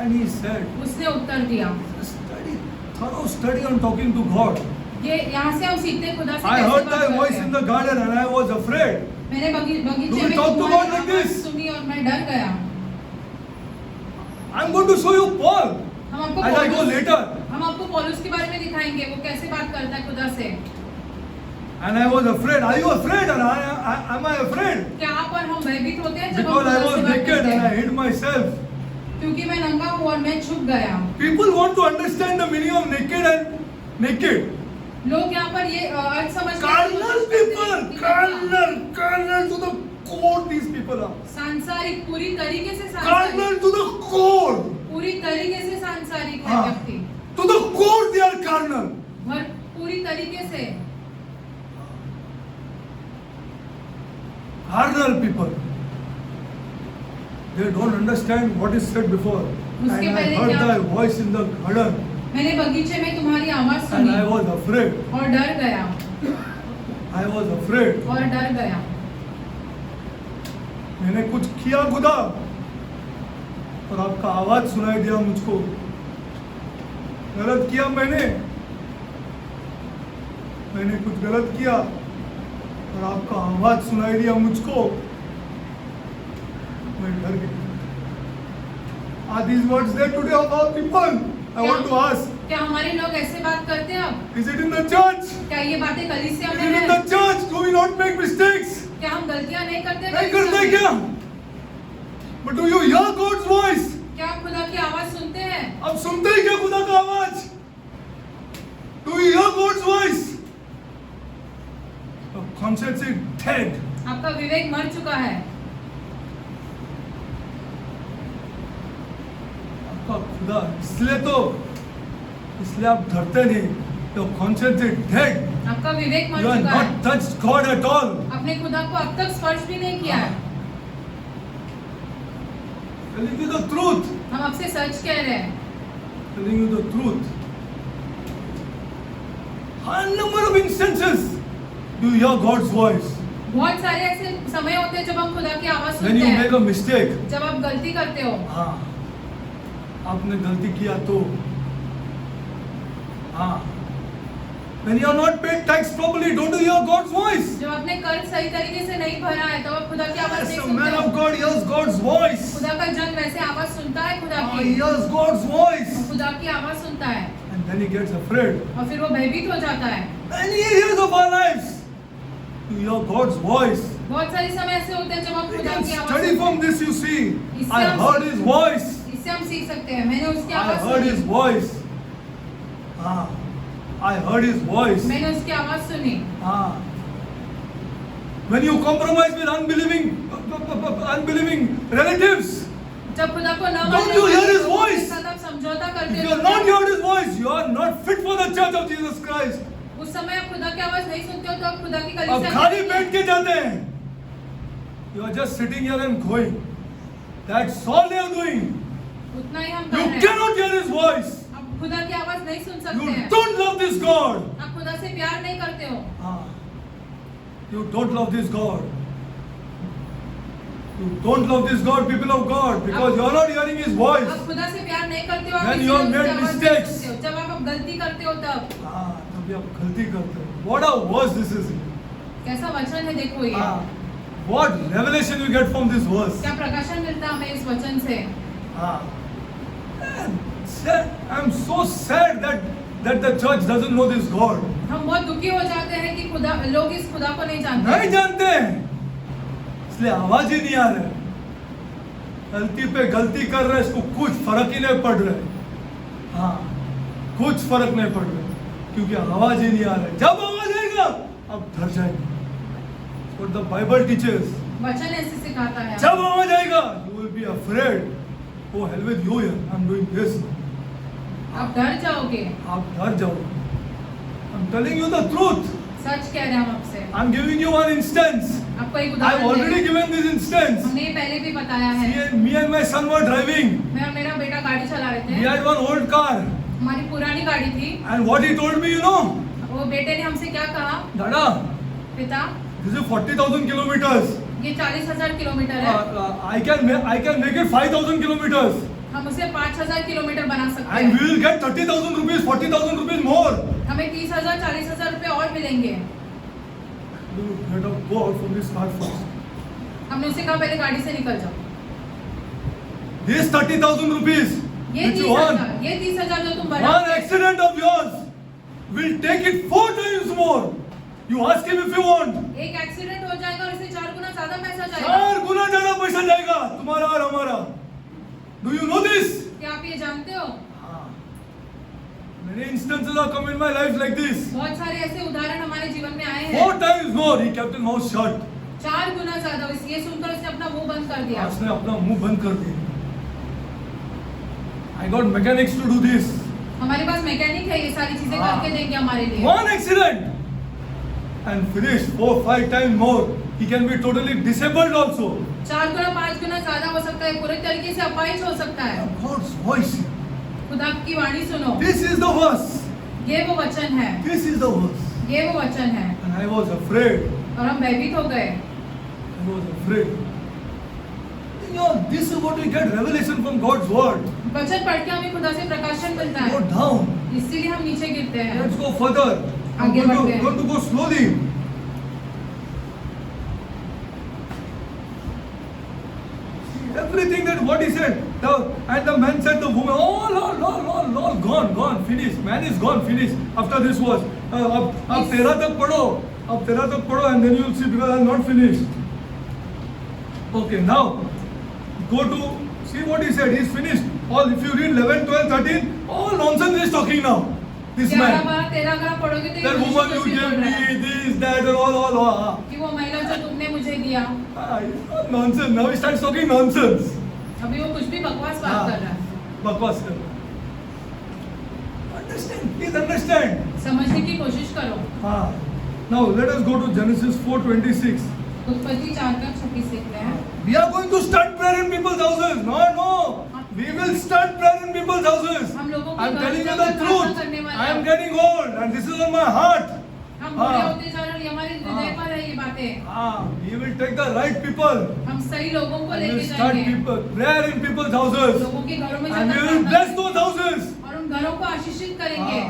and he said, उसने उत्तर दिया। study, thorough study on talking to God. ये यहाँ से हम सीखते हैं खुदा से I कैसे heard बात thy करते voice हैं। in the garden and I was afraid. मैंने Do बगीचे we में talk to तुम्हारी God like आवाज this? सुनी और मैं डर गया। I'm going to show you Paul हम आपको as I go पौलुस- later. हम आपको पौलुस के बारे में दिखाएंगे वो कैसे बात करता है खुदा से। And I was afraid. Are you afraid? And am I afraid? क्या आप और हम भयभीत होते हैं जब हम Because I खुदा was से बात naked करते and I हैं? hid myself. क्योंकि मैं नंगा हूँ और मैं छुप गया। People want to understand the meaning of naked and naked. लोग यहाँ पर ये अर्थ समझ Carnal people, carnal to the core these people are. सांसारिक पूरी तरीके से Carnal सांसारिक to the core. पूरी तरीके से सांसारिक है हाँ. व्यक्ति। To the core they are carnal. भर पूरी तरीके से Carnal people. They don't understand what is said before. And उसके I पहले heard क्या- thy voice in the garden मैंने बगीचे में तुम्हारी आवाज and सुनी I was afraid. और डर गया I was afraid. और डर गया। मैंने कुछ किया खुदा? और आपका आवाज सुनाई दिया मुझको। गलत किया मैंने कुछ गलत किया और आपका आवाज सुनाई दिया मुझको, मैं डर गया। Are these words there today of our people? I want to ask. क्या हमारे लोग ऐसे बात करते हैं अब? Is it in the church? क्या ये बातें कलीसिया Is में it in है? the church? Do we not make mistakes? क्या हम गलतियां नहीं करते? नहीं कलीसिया करते में? क्या? But do you hear God's voice? क्या आप खुदा की आवाज सुनते हैं? अब सुनते ही क्या खुदा का आवाज? Do you hear God's voice? Your conscience is dead. आपका विवेक मर चुका है। आपका खुदा इसलिए आप डरते नहीं। Your conscience is dead. आपका विवेक मर You are चुका है। not touched God at all. अपने खुदा को अब तक स्पर्श भी नहीं किया है। Telling you the truth. हम आपसे सच कह रहे हैं। Telling you the truth. A number of instances you hear God's voice. बहुत सारे ऐसे समय होते हैं जब हम खुदा की आवाज When सुनते you make हैं। a mistake. जब आप गलती करते हो। हाँ, आपने गलती किया तो हाँ, when you are not paid tax properly, don't you hear God's voice? जब आपने कर सही तरीके से नहीं भरा है तो आप खुदा की आवाज Yes, नहीं a सुनते man हो। of God hears God's voice. खुदा का जन वैसे आवाज सुनता है खुदा He की। hears God's voice. खुदा की आवाज सुनता है And then he gets afraid. और फिर वो भयभीत हो जाता है। Many areas of our lives, you hear God's voice. बहुत सारे समय ऐसे होते हैं जब हम We खुदा can की आवाज study सुनते from हैं। this, you see. इससे I हम heard his voice. इससे हम सीख सकते हैं। मैंने उसकी I आवाज heard his सुनी। voice. हाँ, I heard his voice. मैंने उसकी आवाज सुनी। हाँ. When you compromise with unbelieving relatives, जब खुदा को न Don't मानने you hear वाले his लोगों के voice? साथ आप समझौता if करते you हो are not heard his voice, you are not fit for the church of Jesus Christ. उस समय आप खुदा की आवाज नहीं सुनते हो तो आप खुदा की अब कलीसिया खाली में नहीं बैठ के जाते हैं. You are just sitting here and going. That's all they are doing. उतना ही हम You कर रहे हैं। cannot hear his voice. आप खुदा की आवाज नहीं सुन सकते You हैं। don't love this God. आप खुदा से प्यार नहीं करते हो। You don't love this God. You don't love this God, people of God, because you are not hearing his voice. आप खुदा से प्यार नहीं करते हो। आप When किसी you have और की made आवाज नहीं mistakes. सुनते हो। जब आप गलती करते हो तब तभी आप गलती करते हो. What a verse this is. कैसा वचन है देखो ये। What revelation you get from this verse. क्या प्रकाशन मिलता है हमें इस वचन से। I'm so sad that the church doesn't know this God. हम बहुत दुखी हो जाते हैं कि खुदा लोग इस खुदा को नहीं जानते। नहीं जानते हैं, इसलिए आवाज ही नहीं आ रहा है. गलती पे गलती कर रहे हैं, इसको कुछ फर्क ही नहीं पड़ रहा है. हाँ, कुछ फर्क नहीं पड़ रहा है, क्योंकि आवाज ही नहीं आ रहा है. जब आवाज आएगा अब डर जाएंगे. What the Bible teaches. वचन ऐसे सिखाता है। जब आवाज आएगा, you will be afraid. Oh hell with you here. I'm doing this. आप डर जाओगे। आप डर जाओगे. I'm telling you the truth. सच कह रहे हैं हम आपसे। I'm giving you one instance. आपको एक I've उदाहरण already they. given this instance. हमने ये पहले भी बताया है। Me and my son were driving. मैं और मेरा बेटा गाड़ी चला रहे We थे। had one old car. हमारी पुरानी गाड़ी थी। And what he told me, you know, वो बेटे ने हमसे क्या कहा? Dada, पिता, this is 40,000 kilometers. ये 40,000 किलोमीटर है। I can make it 5,000 kilometers. हम उसे 5,000 किलोमीटर बना सकते And हैं। we will get 30,000 rupees, 40,000 rupees more. हमें 30,000 40,000 रुपए और मिलेंगे। You get out, go out from this car first. हमने उसे कहा पहले गाड़ी से निकल जाओ। This 30,000 rupees ये which you earn, 30,000 जो तुम बना one accident of yours will take it 4 times more. You ask him if you want. एक एक्सीडेंट हो जाएगा और इससे 4 गुना ज्यादा पैसा जाएगा। 4 गुना ज्यादा पैसा जाएगा तुम्हारा और हमारा. Do you know this? क्या आप ये जानते हो? Many instances have come in my life like this. बहुत सारे ऐसे उदाहरण हमारे जीवन में आए हैं। 4 times more. He kept his mouth shut. 4 गुना ज्यादा। ये सुनकर उसने अपना मुंह बंद कर दिया। उसने अपना मुंह बंद कर दिया. I got mechanics to do this. हमारे पास मैकेनिक है, ये सारी चीजें हाँ। करके देंगे हमारे लिए। One accident and finished 4-5 times more. He can be totally disabled also. 4 गुना 5 गुना ज्यादा हो सकता है, पूरे तरीके से अपाहिज हो सकता है। God's voice. खुदा की वाणी सुनो। This is the verse. ये वो वचन है। This is the verse. ये वो वचन है। And I was afraid. और हम भयभीत हो गए। I was afraid. this is what we get revelation from God's word. वचन पढ़ के हमें खुदा से प्रकाशन मिलता Go है, down. इसीलिए हम नीचे गिरते हैं। Let's go further. I'm आगे बढ़ते हैं। going to go slowly. Everything that what he said, and the man said, the woman, all gone, finished. Man is gone, finished. After this was, अब 13 तक पढ़ो, and then you will see because I am not finished. Okay, now go to see what he said. He is finished. All if you read 11, 12, 13, all nonsense he is talking now. This 11, man. 12, 13 अगर आप पढ़ोगे तो That ये woman कुछ you बोल gave रहा है me, this, that, and all. कि वो महिला जो तुमने मुझे दिया, Nonsense. Now he starts talking nonsense. अभी वो कुछ भी बकवास बात कर रहा है। बकवास कर. Understand? Please understand. समझने की कोशिश करो। हाँ. Now let us go to Genesis 4:26. उत्पत्ति 4:26 लिखते हैं। We are going to start prayer in people's houses. No. We will start prayer in people's houses. हम लोगों I am के telling you घर the जाकर truth. प्रार्थना करने वाले I am हैं। getting old and this is on my heart. हम बूढ़े हाँ. होते जा रहे हैं, हमारे हृदय पर है ये बातें। We will take the right people. हम सही लोगों को And we लेके will start जाएंगे। prayer in people's houses. लोगों के घरों में And we जाकर will प्रार्थना bless those houses. और उन घरों को आशीषित करेंगे।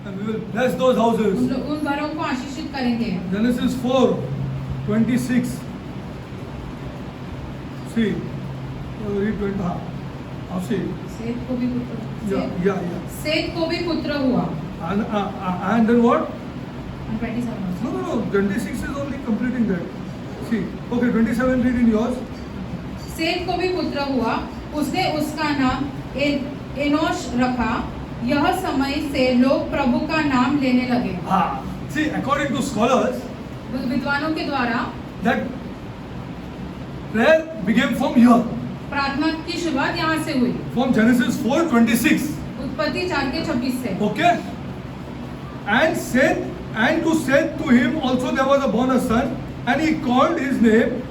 And we will bless those houses. उन घरों को आशीषित करेंगे। Genesis 4:26. See, read 20. See. सेत को भी पुत्र Yeah. सेत को भी पुत्र हुआ। And then what? 27 No. 26 is only completing that. See. Okay, 27 read in yours. सेत को भी पुत्र हुआ, उसने उसका नाम एनोश रखा। यह समय से लोग प्रभु का नाम लेने लगे। See, according to scholars, विद्वानों के द्वारा that prayer began from here, प्रार्थना की शुरुआत यहाँ से हुई, from Genesis 4:26. उत्पत्ति 4:26 से। Okay, and to Seth to him also there was a born a son, and he called his name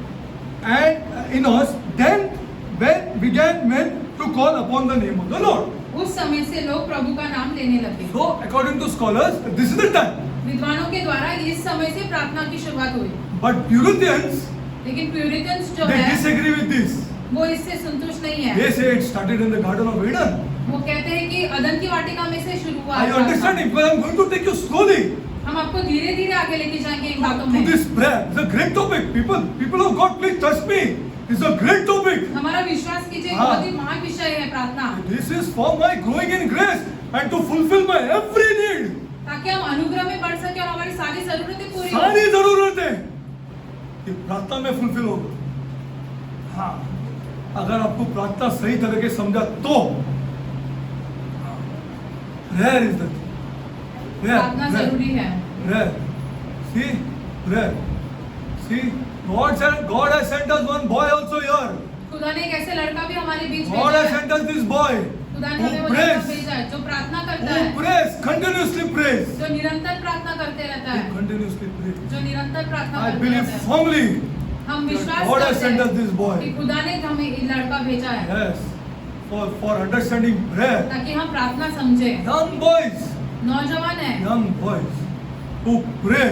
and Enos. Then when began men to call upon the name of the Lord. उस समय से लोग प्रभु का नाम लेने लगे। So according to scholars, this is the time. विद्वानों के द्वारा इस समय से प्रार्थना की शुरुआत हुई। But Puritans, लेकिन प्यूरिटन्स जो they है disagree with this. वो इससे संतुष्ट नहीं है। They say it started in the Garden of Eden. वो कहते हैं कि अदन की वाटिका में से शुरू हुआ। Are you understanding? Because I'm going to take you slowly हम आपको धीरे धीरे आगे लेके जाएंगे इन बातों to में। this prayer. It's a great topic. People of God, please trust me. It's a great topic. हमारा विश्वास कीजिए, हाँ। बहुत ही महान विषय है प्रार्थना, This is for my growing in grace and to fulfill my every need. ताकि हम अनुग्रह में बढ़ सके और हमारी सारी जरूरतें पूरी हो। सारी जरूरतें ये प्रार्थना में फुलफिल होगा। हाँ, अगर आपको प्रार्थना सही तरह के समझा तो prayer is the thing. प्रार्थना जरूरी है। Prayer. See, prayer. See, God has sent us one boy also here. खुदा ने एक ऐसे लड़का भी हमारे बीच God भेजा has है। sent us this boy खुदा ने हमें who वो लड़का prays, भेजा है जो प्रार्थना करता है, who prays, continuously prays, जो निरंतर प्रार्थना करते रहता who है, continuously prays. जो निरंतर प्रार्थना I करते believe रहता है। firmly हम विश्वास God has करते sent us हैं this boy. कि खुदा ने हमें ये लड़का भेजा है Yes, for understanding prayer. ताकि हम प्रार्थना समझे। Young boys, नौजवान है who pray.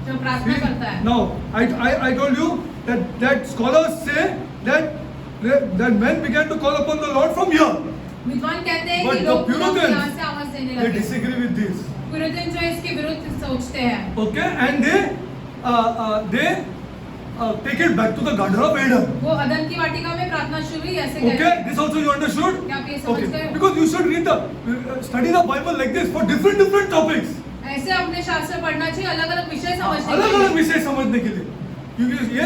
जो प्रार्थना करता है। Now, I told you that scholars say that men began to call upon the Lord from here. विद्वान कहते हैं But कि the लोग खुदा को यहाँ Puritans, से आवाज देने they लगे। disagree with this. पुरितन जो है इसके विरुद्ध सोचते हैं। Okay, and they take it back to the Garden of Eden. वो अदन की वाटिका में प्रार्थना शुरू हुई ऐसे Okay, करके। this also you understood? क्या आप ये समझ Okay, गए हो? because you should study the Bible like this for different topics. ऐसे अपने शास्त्र पढ़ना चाहिए अलग अलग विषय समझने के अलग-अलग लिए, विषय समझने के लिए, क्योंकि ये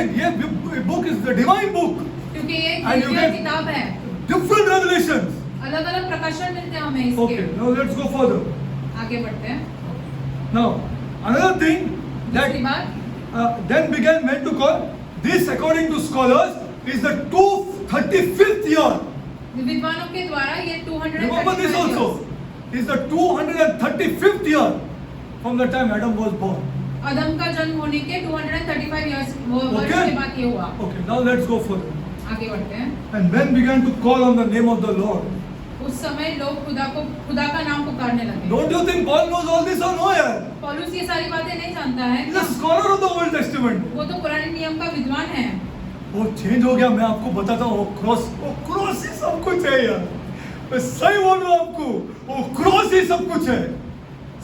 book is the divine book. क्योंकि ये And you दिव्य get- किताब है। Different revelations. अलग अलग प्रकाशन मिलते हैं हमें इसके। Okay, now let's go further. आगे बढ़ते हैं। Now, another thing दूसरी that बात, then began men to call this, according to scholars, is the 235th year. विद्वानों के द्वारा ये Remember this 235 also. Is the 235th year from the time Adam was born. अदम का जन्म होने के 235 इयर्स वर्ष Okay. के बाद ये हुआ। Okay, now let's go further. आगे बढ़ते हैं। And men began to call on the name of the Lord. उस समय लोग खुदा का नाम पुकारने लगे। Don't you think Paul knows all this or no? यार? पौलुस ये सारी बातें नहीं जानता है। He's a scholar of the Old Testament. वो तो पुराने नियम का विद्वान है। वो चेंज हो गया। मैं आपको बताता हूँ, वो क्रॉस ही सब कुछ है यार। मैं सही बोल रहा हूँ आपको, वो क्रॉस ही सब कुछ है,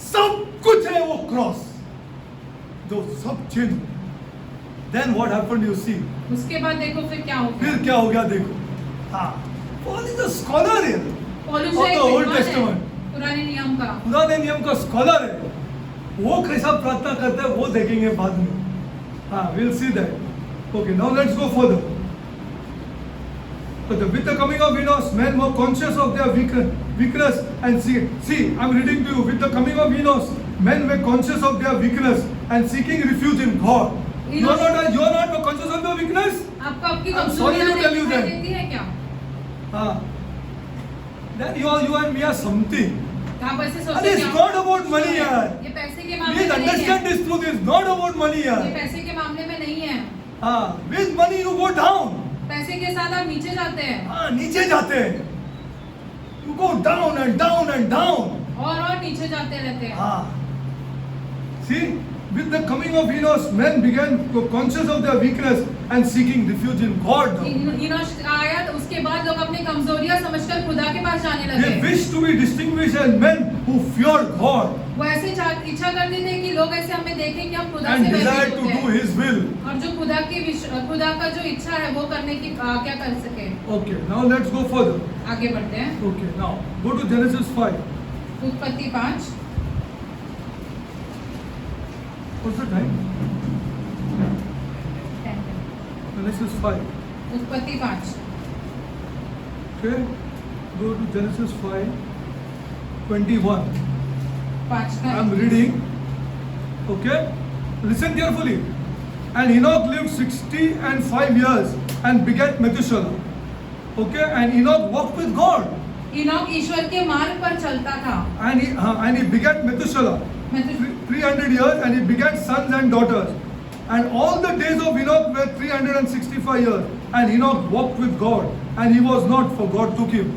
सब कुछ है वो क्रॉस, जो सब change. Then what happened you see, उसके बाद देखो फिर क्या हो गया। फिर क्या हो गया देखो। हाँ, पॉल इज अ स्कॉलर है पौलुस ऑफ एक द ओल्ड विद्वान है, टेस्टामेंट, पुराने नियम का। पुराने नियम का स्कॉलर है। वो कैसा प्रार्थना करता है वो देखेंगे बाद में। हाँ, we'll see that. Okay, now let's go further. But with the coming of Enos, men were conscious of their weakness and see, I'm reading to you. With the coming of Enos, men were conscious of their weakness and seeking refuge in God. You are not conscious of your weakness? आपको आपकी I'm sorry to tell you दिखाई that. देती है क्या? हाँ. Then you and me are something. आप ऐसे And सोचते it's हैं not about money यार. ये पैसे के मामले Please में नहीं understand है। this truth. It's not about money ये यार. पैसे के मामले में नहीं है। हाँ, with money you go down. पैसे के साथ आप नीचे जाते हैं हाँ, नीचे जाते हैं। You go down and down and down. और नीचे जाते रहते हैं। हाँ. See, with the coming of Enos, men began conscious of their weakness and seeking refuge in God. इनोश आया तो उसके बाद लोग अपनी कमजोरियां समझकर खुदा के पास जाने They लगे। wish to be distinguished as men who fear God वो ऐसे इच्छा करते थे कि लोग ऐसे हमें देखें कि हम खुदा and से desire भयभीत to होते do हैं His will. और जो खुदा का जो इच्छा है वो करने की क्या कर सके। Okay, now let's go further. आगे बढ़ते हैं। Okay, now go to Genesis 5. उत्पत्ति 5। What's the time? Genesis 5. उत्पत्ति 5। Okay, go to Genesis 5, 21. 5 का I'm reading. Okay, listen carefully. And Enoch lived 65 years and begat Methuselah. Okay, and Enoch walked with God. Enoch ईश्वर के मार्ग पर चलता था। And he begat Methuselah 300 years, and he begat sons and daughters. And all the days of Enoch were 365 years. And Enoch walked with God, and he was not, for God took him.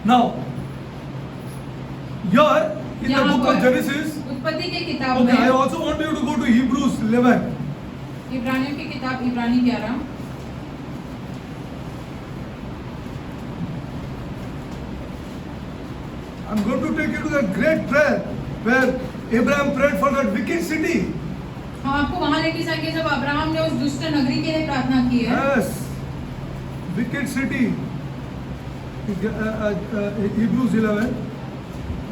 Now, here in the यहाँ book of पर Genesis, उत्पत्ति के किताब okay, I में also want you to go to Hebrews 11. इब्रानियों की किताब इब्रानी 11। I'm going to take you to that great prayer where Abraham prayed for that wicked city. हम आपको वहां लेके जाएंगे जब अब्राहम ने उस दुष्ट नगरी के लिए प्रार्थना की है। Yes, wicked city. Hebrews 11,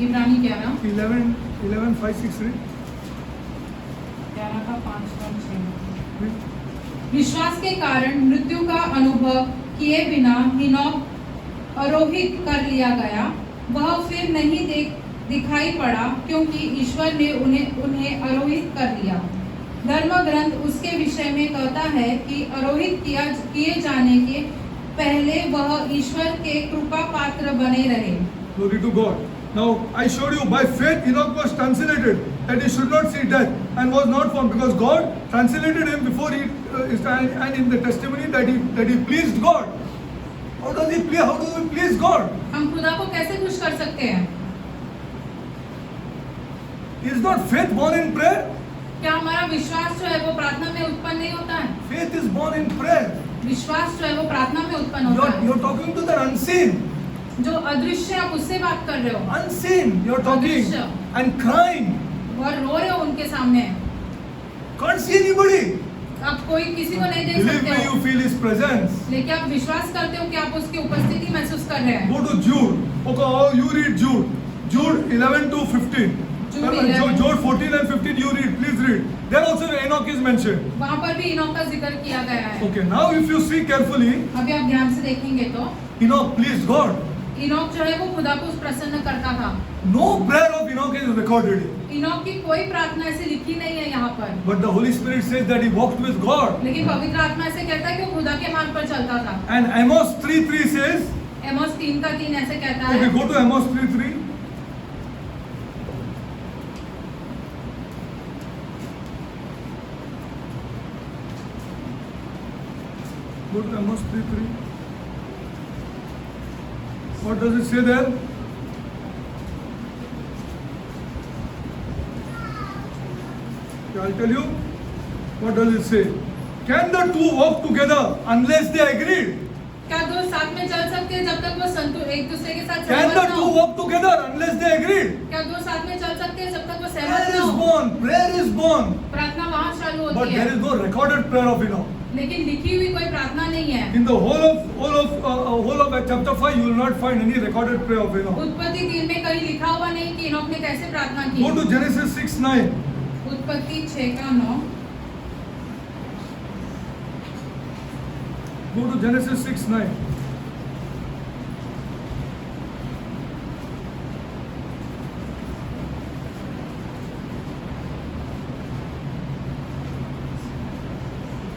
इब्रानी 11 11, 5, 6, read. 11 का 5 और 6। विश्वास के कारण मृत्यु का अनुभव किए बिना हिनोक आरोहित कर लिया गया। वह फिर नहीं दिखाई पड़ा क्योंकि ईश्वर ने उन्हें आरोहित कर लिया। धर्म ग्रंथ उसके विषय में कहता है कि आरोहित किए जाने के पहले वह ईश्वर के कृपा पात्र बने रहे। Glory to God. Now I showed you by faith Enoch was translated that he should not see death and was not found because God translated him before he and in the testimony that he pleased God. How do we please God? हम खुदा को कैसे खुश कर सकते हैं? Is not faith born in prayer? क्या हमारा विश्वास जो है वो प्रार्थना में उत्पन्न नहीं होता है? Faith is born in prayer. विश्वास जो है वो प्रार्थना में उत्पन्न होता है। You're talking to the unseen. जो अदृश्य आप उससे बात कर रहे हो। Unseen. You're talking अदृश्य। and crying. और रो रहे हो उनके सामने। Can't see anybody. आप कोई किसी को नहीं देख Believe सकते me, हो। you feel His presence. लेकिन आप विश्वास करते हो कि आप उसकी उपस्थिति महसूस कर रहे हैं। Go to Jude. Okay, oh, you read Jude. Jude 11 to 15. Jude 11. Jude 14 and 15 you read. Please read. There also Enoch is mentioned. वहाँ पर भी इनोक का जिक्र किया गया है। Okay, now if you see carefully, अभी आप ध्यान से देखेंगे तो Enoch pleased God. इनोक जो है वो खुदा को प्रसन्न करता था। No prayer of Enoch is recorded here. Enoch की कोई प्रार्थना ऐसे लिखी नहीं है यहाँ पर। But the Holy Spirit says that he walked with God. लेकिन पवित्र आत्मा ऐसे कहता है कि वो खुदा के मार्ग पर चलता था। And Amos 3:3 says, एमोस 3 का 3 ऐसे कहता okay, है। go to Amos 3:3. Go to Amos 3:3. What does it say there? Okay, I'll tell you. What does it say? Can the two walk together unless they agreed? क्या दो साथ में चल सकते हैं जब तक वो एक दूसरे के साथ Can सहमत the ना two हो? walk together unless they agreed? क्या दो साथ में चल सकते हैं जब तक वो सहमत Prayer ना is हो? born. Prayer is born. प्रार्थना वहाँ चालू But होती there है, is no recorded prayer of Enoch. लेकिन लिखी हुई कोई प्रार्थना नहीं है। In the whole of chapter 5, you will not find any recorded prayer of Enoch. उत्पत्ति 3 में कहीं लिखा हुआ नहीं कि इनोक ने कैसे प्रार्थना की। Go to Genesis 6:9. उत्पत्ति 6:9। Go to Genesis 6:9.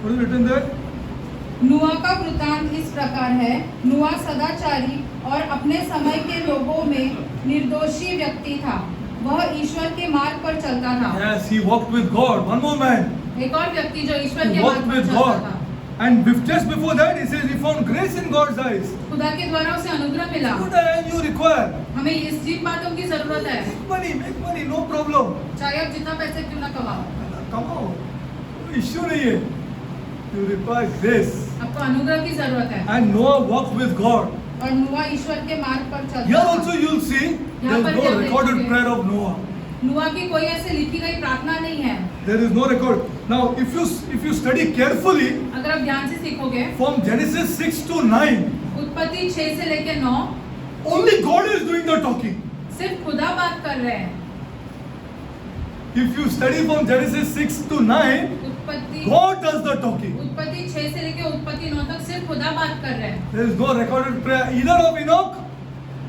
What is written there? नुआ का वृतांत इस प्रकार है। नुआ सदाचारी और अपने समय के लोगों में निर्दोषी व्यक्ति था। वह ईश्वर के मार्ग पर चलता था। Yes, he walked with God. One more man. एक और व्यक्ति जो ईश्वर He के walked मार्ग पर with चलता God. था। And just before that, he says he found grace in God's eyes. खुदा के द्वारा उसे अनुग्रह मिला। What and you require? हमें इस जिन बातों की जरूरत है, Make money, no problem. चाहे आप जितना पैसे क्यों ना कमाओ, कमाओ, issue नहीं है. You require grace. आपको अनुग्रह की जरूरत है। And Noah walked with God. और नुआ ईश्वर के मार्ग पर चलता Here था। also you will see there यहाँ is पर no क्या recorded देखेंगे? prayer of Noah. नुआ की कोई ऐसे लिखी गई प्रार्थना नहीं है। There is no record. Now, if you study carefully अगर आप ध्यान से सीखोगे, from Genesis 6 to 9, उत्पत्ति 6 से लेकर 9 only God is doing the talking. सिर्फ खुदा बात कर रहे हैं। If you study from Genesis 6 to 9, उत्पत्ति God does the talking. उत्पत्ति 6 से लेकर उत्पत्ति 9 तक सिर्फ खुदा बात कर रहे हैं। There is no recorded prayer either of Enoch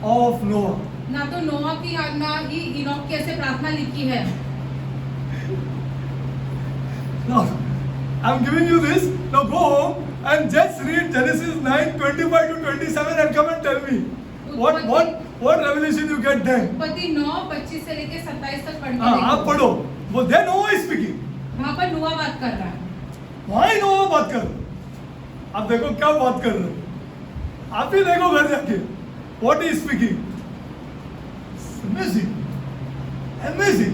or of Noah. ना तो नोआ की ना ही इनोक की ऐसे प्रार्थना लिखी है। Now, I'm giving you this. Now go home and just read Genesis 9:25 to 27 and come and tell me what revelation you get then. उत्पत्ति 9:25 से लेकर 27 तक पढ़ हाँ, के आप देखो। पढ़ो. वो then Noah is speaking. वहाँ पर नोआ बात कर रहा है। Why Noah बात कर? आप देखो क्या बात कर रहे हैं. आप ही देखो घर जाके. What he is speaking? Amazing, amazing,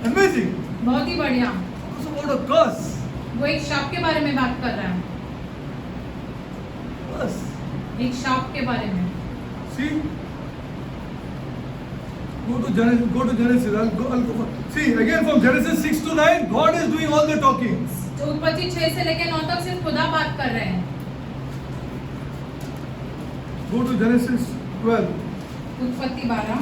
amazing. बहुत ही बढ़िया। It's about a curse. वो एक शाप के बारे में बात कर रहा है। Curse. एक शाप के बारे में। See, go to Genesis. I'll go. See again from Genesis 6 to 9, God is doing all the talking. तो उत्पत्ति 6 से लेकर 9 तक सिर्फ खुदा बात कर रहे हैं। Go to Genesis 12. उत्पत्ति 12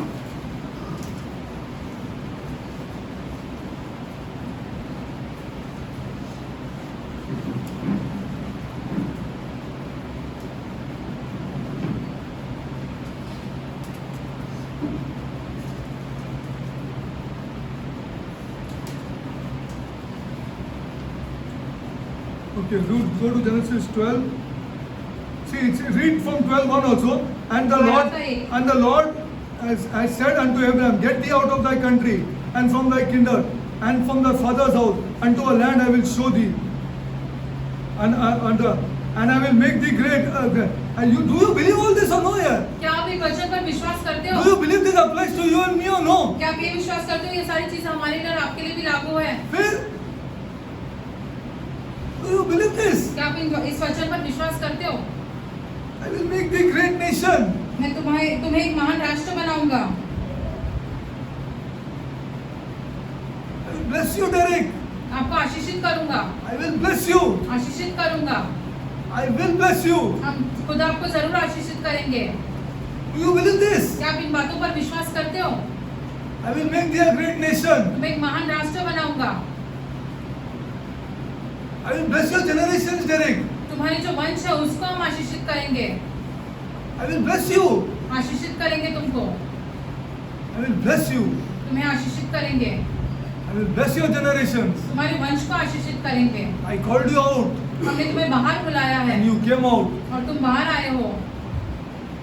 Okay, go to Genesis 12. See, read from 12:1 also. And the Lord has said unto Abraham, Get thee out of thy country, and from thy kindred, and from thy father's house, unto a land I will show thee. And I will make thee great. And do you believe all this or no यार? क्या आप इस वचन पर विश्वास करते हो? Do you believe this applies to you and me or no? क्या आप ये विश्वास करते हो ये सारी चीज हमारे लिए और आपके लिए भी लागू है? फिर do you believe this? क्या आप इस वचन पर विश्वास करते हो? I will make thee great nation. मैं तुम्हें एक महान राष्ट्र बनाऊंगा। I will bless you, Derek. आपको आशीषित करूंगा। I will bless you. आशीषित करूंगा। I will bless you. हम खुदा आपको जरूर आशीषित करेंगे। Do you believe this? क्या आप इन बातों पर विश्वास करते हो? I will make thee a great nation. तुम्हें एक महान राष्ट्र बनाऊंगा। I will bless your generations, Derek. तुम्हारी जो वंश है उसको हम आशीषित करेंगे। I will bless you. आशीषित करेंगे तुमको। I will bless you. तुम्हें आशीषित करेंगे। I will bless your generations. तुम्हारे वंश को आशीषित करेंगे। I called you out हमने तुम्हें बाहर बुलाया है and you came out. और तुम बाहर आए हो।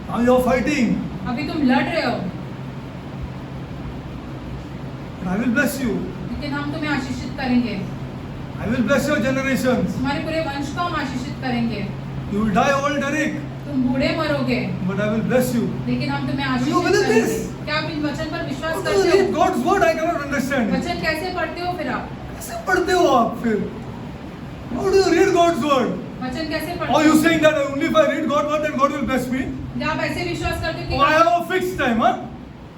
Now you are fighting. अभी तुम लड़ रहे हो। I will bless you. लेकिन हम तुम्हें आशीषित करेंगे। I will bless your generations. तुम्हारे पूरे वंश को हम आशीषित करेंगे। You will die old, Derek, तुम बूढ़े मरोगे but I will bless you. लेकिन हम तुम्हें Do you आशीषित believe करेंगे। this? क्या आप इन वचन पर विश्वास How do you करते read हो? God's word? I cannot understand. वचन कैसे पढ़ते हो फिर आप? कैसे पढ़ते हो आप फिर? How do you read God's word? वचन कैसे Or पढ़ते you हो? saying that only if I read God's word, then God will bless me? क्या आप ऐसे विश्वास करते हो Oh, I कि have a fixed time, huh?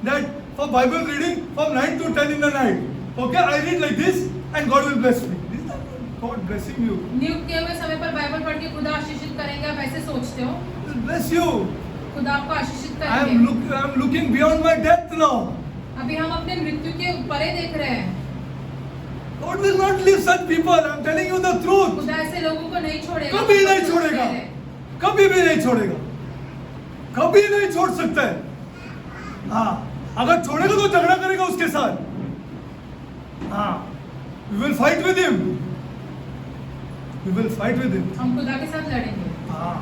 That for Bible reading from 9 to 10 in the night. Okay, I read like this and God will bless me. Is that God blessing you? नियुक्त किए हुए समय पर Bible पढ़ के खुदा आशीषित करेंगे, आप ऐसे सोचते हो? He will bless you. खुदा आपको आशीषित I करेंगे। am looking beyond my death now. अभी हम अपने मृत्यु के परे देख रहे हैं। God will not leave such people. I am telling you the truth. खुदा ऐसे लोगों को नहीं छोड़ेगा। कभी नहीं छोड़ेगा, कभी भी नहीं छोड़ेगा, कभी नहीं छोड़ सकता है। हाँ, अगर छोड़ेगा तो झगड़ा करेगा उसके साथ। हाँ, we will fight with him. We will fight with him. हम खुदा के साथ लड़ेंगे। हाँ,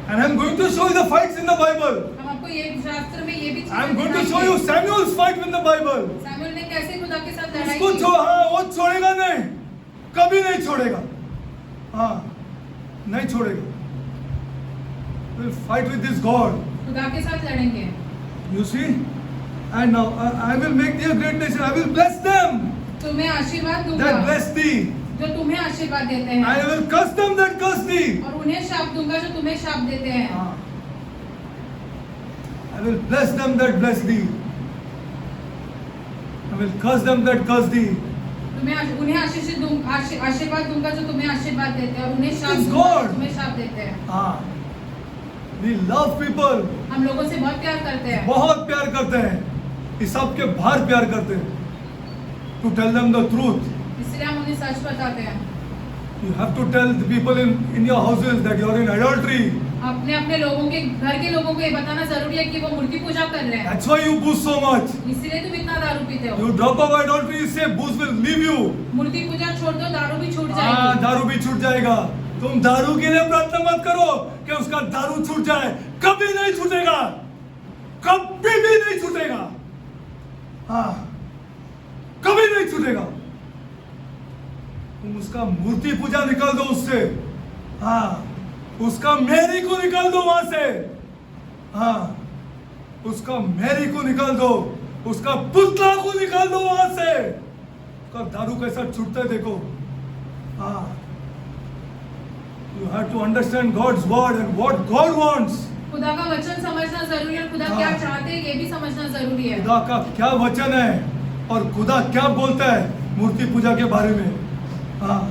and I am going to show you the fights in the Bible. हम आपको ये शास्त्र में ये भी I am going to show you Samuel's fight in the Bible. Samuel ने कैसे खुदा के साथ लड़ाई उसको की। हाँ, वो छोड़ेगा नहीं, कभी नहीं छोड़ेगा। हाँ, नहीं छोड़ेगा। We will fight with this God. खुदा के साथ लड़ेंगे। You see? And now I will make thee a great nation. I will bless them तुम्हें आशीर्वाद दूंगा that bless thee. जो तुम्हें आशीर्वाद देते हैं, I will curse them that curse thee. और उन्हें शाप दूंगा जो तुम्हें शाप देते हैं। Ah. I will bless them that bless thee. I will curse them that curse thee. उन्हें आशीर्वाद दूंगा जो तुम्हें आशीर्वाद देते हैं, और उन्हें शाप It's दूंगा जो God. तुम्हें शाप देते हैं। Ah. We love people. हम लोगों से बहुत प्यार करते हैं, बहुत प्यार करते हैं। इस सब के बाहर प्यार करते हैं। To tell them the truth. इसलिए हम उन्हें सच बताते हैं। You have to tell the people in your houses that you are in adultery. अपने अपने लोगों के घर के लोगों को ये बताना जरूरी है कि वो मूर्ति पूजा कर रहे हैं। That's why you booze so much. इसलिए तुम इतना दारू पीते हो। You drop of adultery, you say booze will leave you. मूर्ति पूजा छोड़ दो, दारू भी छूट हाँ, जाएगी। दारू भी छूट जाएगा। तुम दारू के लिए प्रार्थना मत करो कि उसका दारू छूट जाए, कभी नहीं छूटेगा, कभी भी नहीं छूटेगा। हाँ, कभी नहीं छूटेगा। तुम उसका मूर्ति पूजा निकाल दो उससे। हाँ, उसका मैरी को निकाल दो वहां से। हाँ, उसका मैरी को निकाल दो, उसका पुतला को निकाल दो वहां से। उसका दारू कैसा छूटता है देखो। हाँ, you have to understand God's word and what God wants. खुदा का वचन समझना जरूरी है, खुदा हाँ। क्या चाहते हैं ये भी समझना जरूरी है। खुदा का क्या वचन है और खुदा क्या बोलता है मूर्ति पूजा के बारे में। हाँ,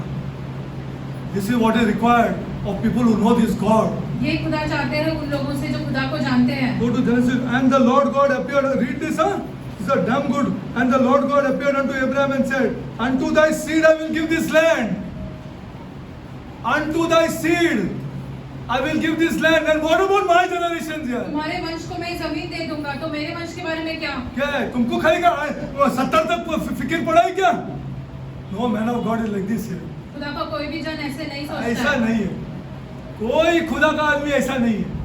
this is what is required of people who know this God. ये खुदा चाहते हैं उन लोगों से जो खुदा को जानते हैं। Go to Genesis. And the Lord God appeared. Read this, huh? This is a damn good. And the Lord God appeared unto Abraham and said, unto thy seed I will give this land. Unto thy seed I will give this land. And what about my generations here? तुम्हारे वंश को मैं जमीन दे दूंगा, तो मेरे वंश के बारे में क्या? क्या है? तुमको खाएगा 70 तक फिक्र पड़ा है क्या? No man of God is like this here. खुदा का कोई भी जन ऐसे नहीं सोचता ऐसा है। नहीं है, कोई खुदा का आदमी ऐसा नहीं है।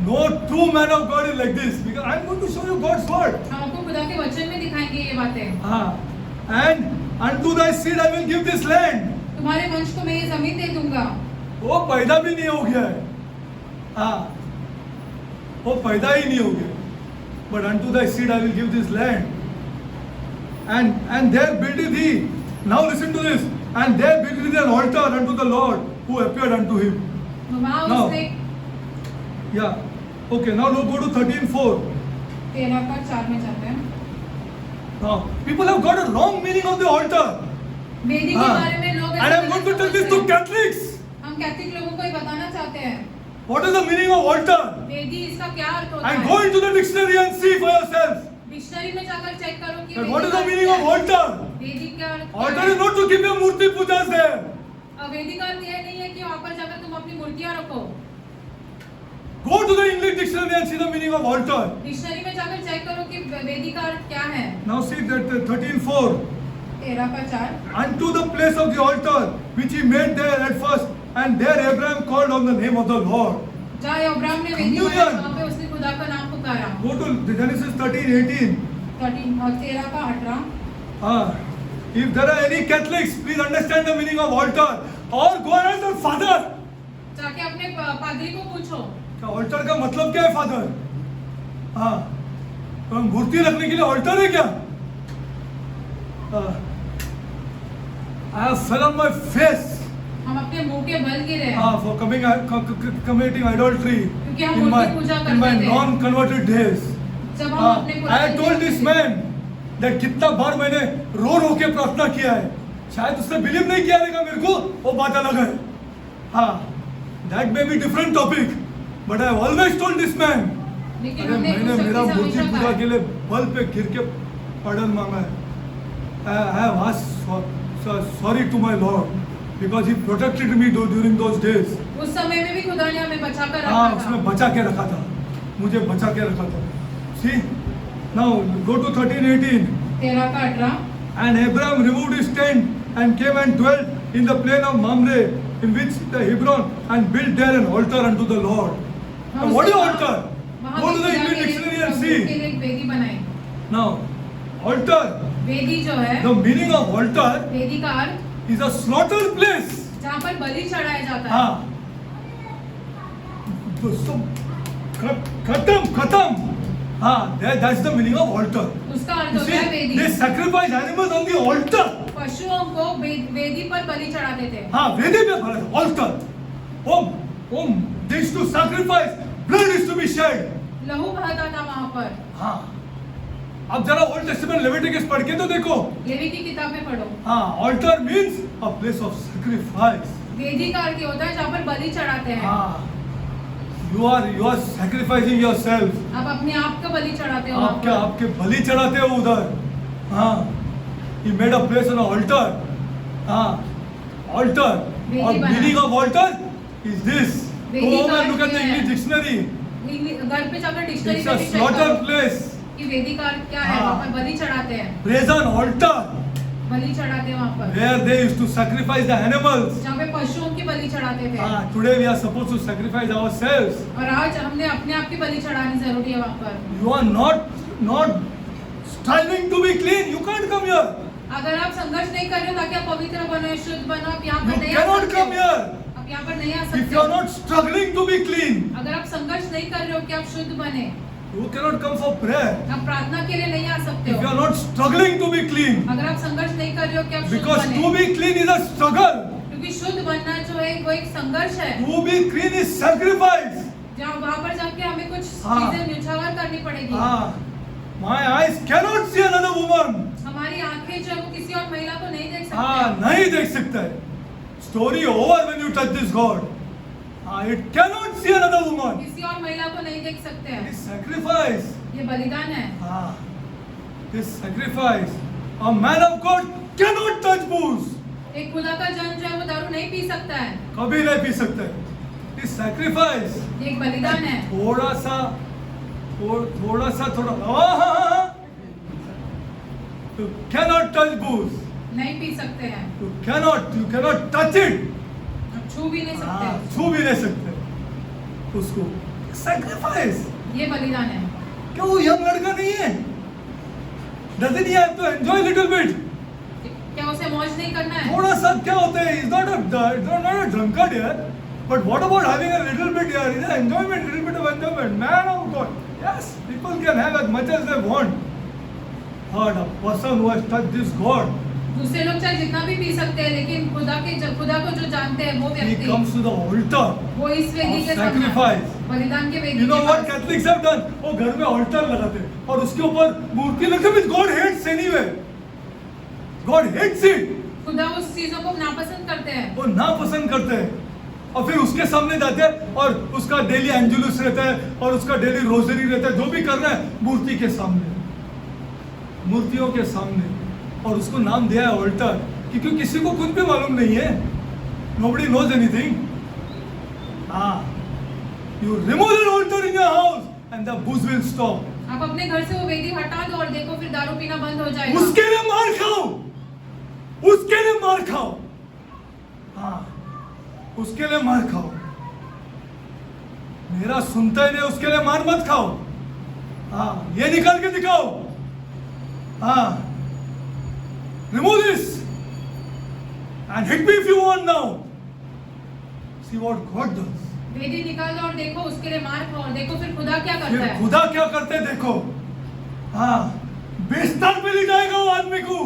No true man of God is like this. Because I am going to show you God's word. हम आपको खुदा के वचन में दिखाएंगे ये बातें। हाँ, and unto thy seed I will give this land. तुम्हारे वंश को मैं ये जमीन दे दूंगा। वो पैदा भी नहीं हो गया है। हाँ, वो पैदा ही नहीं हो गया। But unto thy seed I will give this land. And there buildeth he. Now listen to this. And there buildeth he an altar unto the Lord who appeared unto him. वहाँ Now, उसने yeah. Okay, now go to 13:4. 13:4 में जाते हैं। Now, people have got a wrong meaning of the altar. वेदी के बारे में लोग And I'm going to tell this to Catholics. हम कैथलिक लोगों को ये बताना चाहते हैं। What is the meaning of altar? वेदी इसका क्या अर्थ होता And है? go into the dictionary and see for yourself. Dictionary में जाकर चेक करो कि That वेदी what is का the अर्थ meaning क्या of है। altar? वेदी का अर्थ क्या Altar है? is not to keep your murti pujas there. वेदी का अर्थ यह नहीं है कि वहाँ पर जाकर तुम अपनी मूर्तियाँ रखो। Go to the English dictionary and see the meaning of altar. Dictionary में जाकर चेक करो कि वेदी का अर्थ क्या है। Now see that 13:4. 13:4 Unto the place of the altar which he made there at first, and there Abraham called on the name of the Lord. जहाँ Abraham ने वेदी बनाई वहाँ पे उसने खुदा का नाम पुकारा। Go to Genesis 13:18. 13:18 If there are any Catholics, please understand the meaning of altar. Or go and ask the father. जाके अपने पादरी को पूछो क्या altar का मतलब क्या है father? हाँ, तो मूर्ति रखने के लिए altar है क्या? I have fell on my face हम अपने मुंह के बल गिरे हैं, for committing adultery क्योंकि हम in my Murthy Puja in my करते थे। non-converted days. जब हम अपने I पुराने had told this दिनों में- man that कितना बार मैंने रो रो के प्रार्थना किया है, शायद उसने बिलीव नहीं किया रहेगा मेरे को, वो बात अलग है। हाँ, that may be different topic, but I have always told this man. लेकिन अरे हमने मैंने उस मेरा व्यक्ति से मूर्ति हमेशा पूजा कहा, के लिए बल पे गिर के pardon मांगा है। I have asked sorry to my Lord because He protected me during those days. उस समय में भी खुदा ने हमें बचा कर हाँ, रखा उसने था। बचा के रखा था, मुझे बचा के रखा था। See, now go to 13:18. 13 का 18। And Abraham removed his tent and came and dwelt in the plain of Mamre, in which the Hebron, and built there an altar unto the Lord. Now, what is altar? वहाँ Go to the भी खुदा English के लिए dictionary and प्रभु के see. लिए एक वेदी बनाई। Now, altar, वेदी जो है, the meaning of altar वेदी का अर्थ is a slaughter place. जहाँ पर बलि चढ़ाया जाता है। हाँ, दोस्तों, खत्म। हाँ, that's the meaning of altar. उसका अर्थ You होता है see, वेदी। they sacrifice animals on the altar. पशुओं को वेदी पर बलि चढ़ाते थे। हाँ, वेदी पे भरा था, altar. They used to sacrifice, blood is to be shed. लहू बहता था वहाँ पर। हाँ, अब जरा ओल्ड टेस्टामेंट लेविटिकस पढ़ के तो देखो। लेवी की किताबें पढ़ो। हाँ, altar means a place of sacrifice. वेदी का अर्थ ये होता है जहाँ पर बलि चढ़ाते हैं। हाँ, you are sacrificing yourself. आप अपने आप का बलि चढ़ाते हो वहाँ पर। आपके बलि चढ़ाते हो उधर। हाँ, he made a place on an altar. हाँ, altar. वेदी और बना। meaning of altar is this. वेदी Go home का and look at earth the ये है। English dictionary. घर पे जाकर डिक्शनरी It's में a भी check slaughter करो place. कि वेदी का अर्थ क्या है। हाँ। वहाँ पर बलि चढ़ाते हैं, Brazen altar बलि चढ़ाते हैं वहाँ पर, where they used to sacrifice the animals. जहाँ पे पशुओं की बलि चढ़ाते थे। हाँ, today we are supposed to sacrifice ourselves. और आज हमने अपने आप की बलि चढ़ानी जरूरी है वहाँ पर। You are not striving to be clean. You can't come here. अगर आप संघर्ष नहीं कर रहे हो ताकि आप पवित्र बनो, शुद्ध बनो, आप यहाँ पर You नहीं आ cannot सकते come हो। here. आप यहाँ पर नहीं आ If सकते you are हो। not struggling to be clean, अगर आप संघर्ष नहीं कर रहे हो कि आप शुद्ध बने, you cannot come for prayer. आप प्रार्थना के लिए नहीं आ सकते If you हो। are not struggling to be clean, अगर आप संघर्ष नहीं कर रहे हो कि आप शुद्ध because बने, to be clean is a struggle. क्योंकि शुद्ध बनना जो है वो एक संघर्ष है, To be clean is sacrifice. जहाँ वहाँ पर जाके हमें कुछ हाँ। चीजें न्यौछावर करनी पड़ेगी। Ah, my eyes cannot see another woman. हमारी आंखें जो है वो किसी और महिला को नहीं देख हाँ, सकती। नहीं देख सकता है. Story over when you touch this God. हाँ, it cannot see another woman. किसी और महिला को नहीं देख सकते It हैं। is sacrifice. ये बलिदान है। Ah, this sacrifice. A man of God cannot touch booze. एक खुदा का जन जो है वो दारू नहीं पी सकता है। कभी नहीं पी सकता है. It is sacrifice. ये एक बलिदान है। थोड़ा सा हाँ. You cannot touch booze. नहीं पी सकते हैं, You cannot touch it. आप छू भी नहीं हाँ, सकते। छू भी नहीं सकते उसको. Sacrifice. ये बलिदान है। क्यों वो यंग लड़का नहीं है? Doesn't he have to enjoy little bit? क्या उसे मौज नहीं करना है? थोड़ा सा क्या होता है? He's not a drunkard here. But what about having a little bit here? Is enjoyment, little bit of enjoyment. Man of God. Yes, people can have as much as they want. But a person who has touched this God, दूसरे लोग चाहे जितना भी P सकते हैं, लेकिन खुदा को जो जानते हैं वो he व्यक्ति, comes to the altar. वो इस वेदी of के sacrifice. सामने, बलिदान के वेदी You know के what pass. Catholics have done? वो घर में altar लगाते हैं और उसके ऊपर मूर्ति लगे which God hates anyway. God hates it. खुदा उस चीजों को नापसंद करते हैं। वो नापसंद करते हैं और फिर उसके सामने जाते हैं और उसका डेली एंजुलस रहता है और उसका डेली रोजरी रहता है, जो भी कर रहा है मूर्ति के सामने, मूर्तियों के सामने, और उसको नाम दिया है ऑल्टर क्योंकि किसी को कुछ भी मालूम नहीं है. Nobody knows anything. You remove the altar in your house and the booze will stop. आप अपने घर से वो वेदी हटा दो और देखो फिर दारू पीना बंद हो जाएगा। उसके लिए मार खाओ, उसके लिए मार खाओ. उसके लिए मार खाओ. मेरा सुनता ही नहीं, उसके लिए मार मत खाओ. ये निकाल के दिखाओ. Remove this and hit me if you want now. See what God does. वेदी निकाल दो और देखो, उसके लिए मार खाओ और देखो फिर खुदा क्या करता फिर है। खुदा क्या करते हैं देखो. बिस्तर पे ले जाएगा वो आदमी को,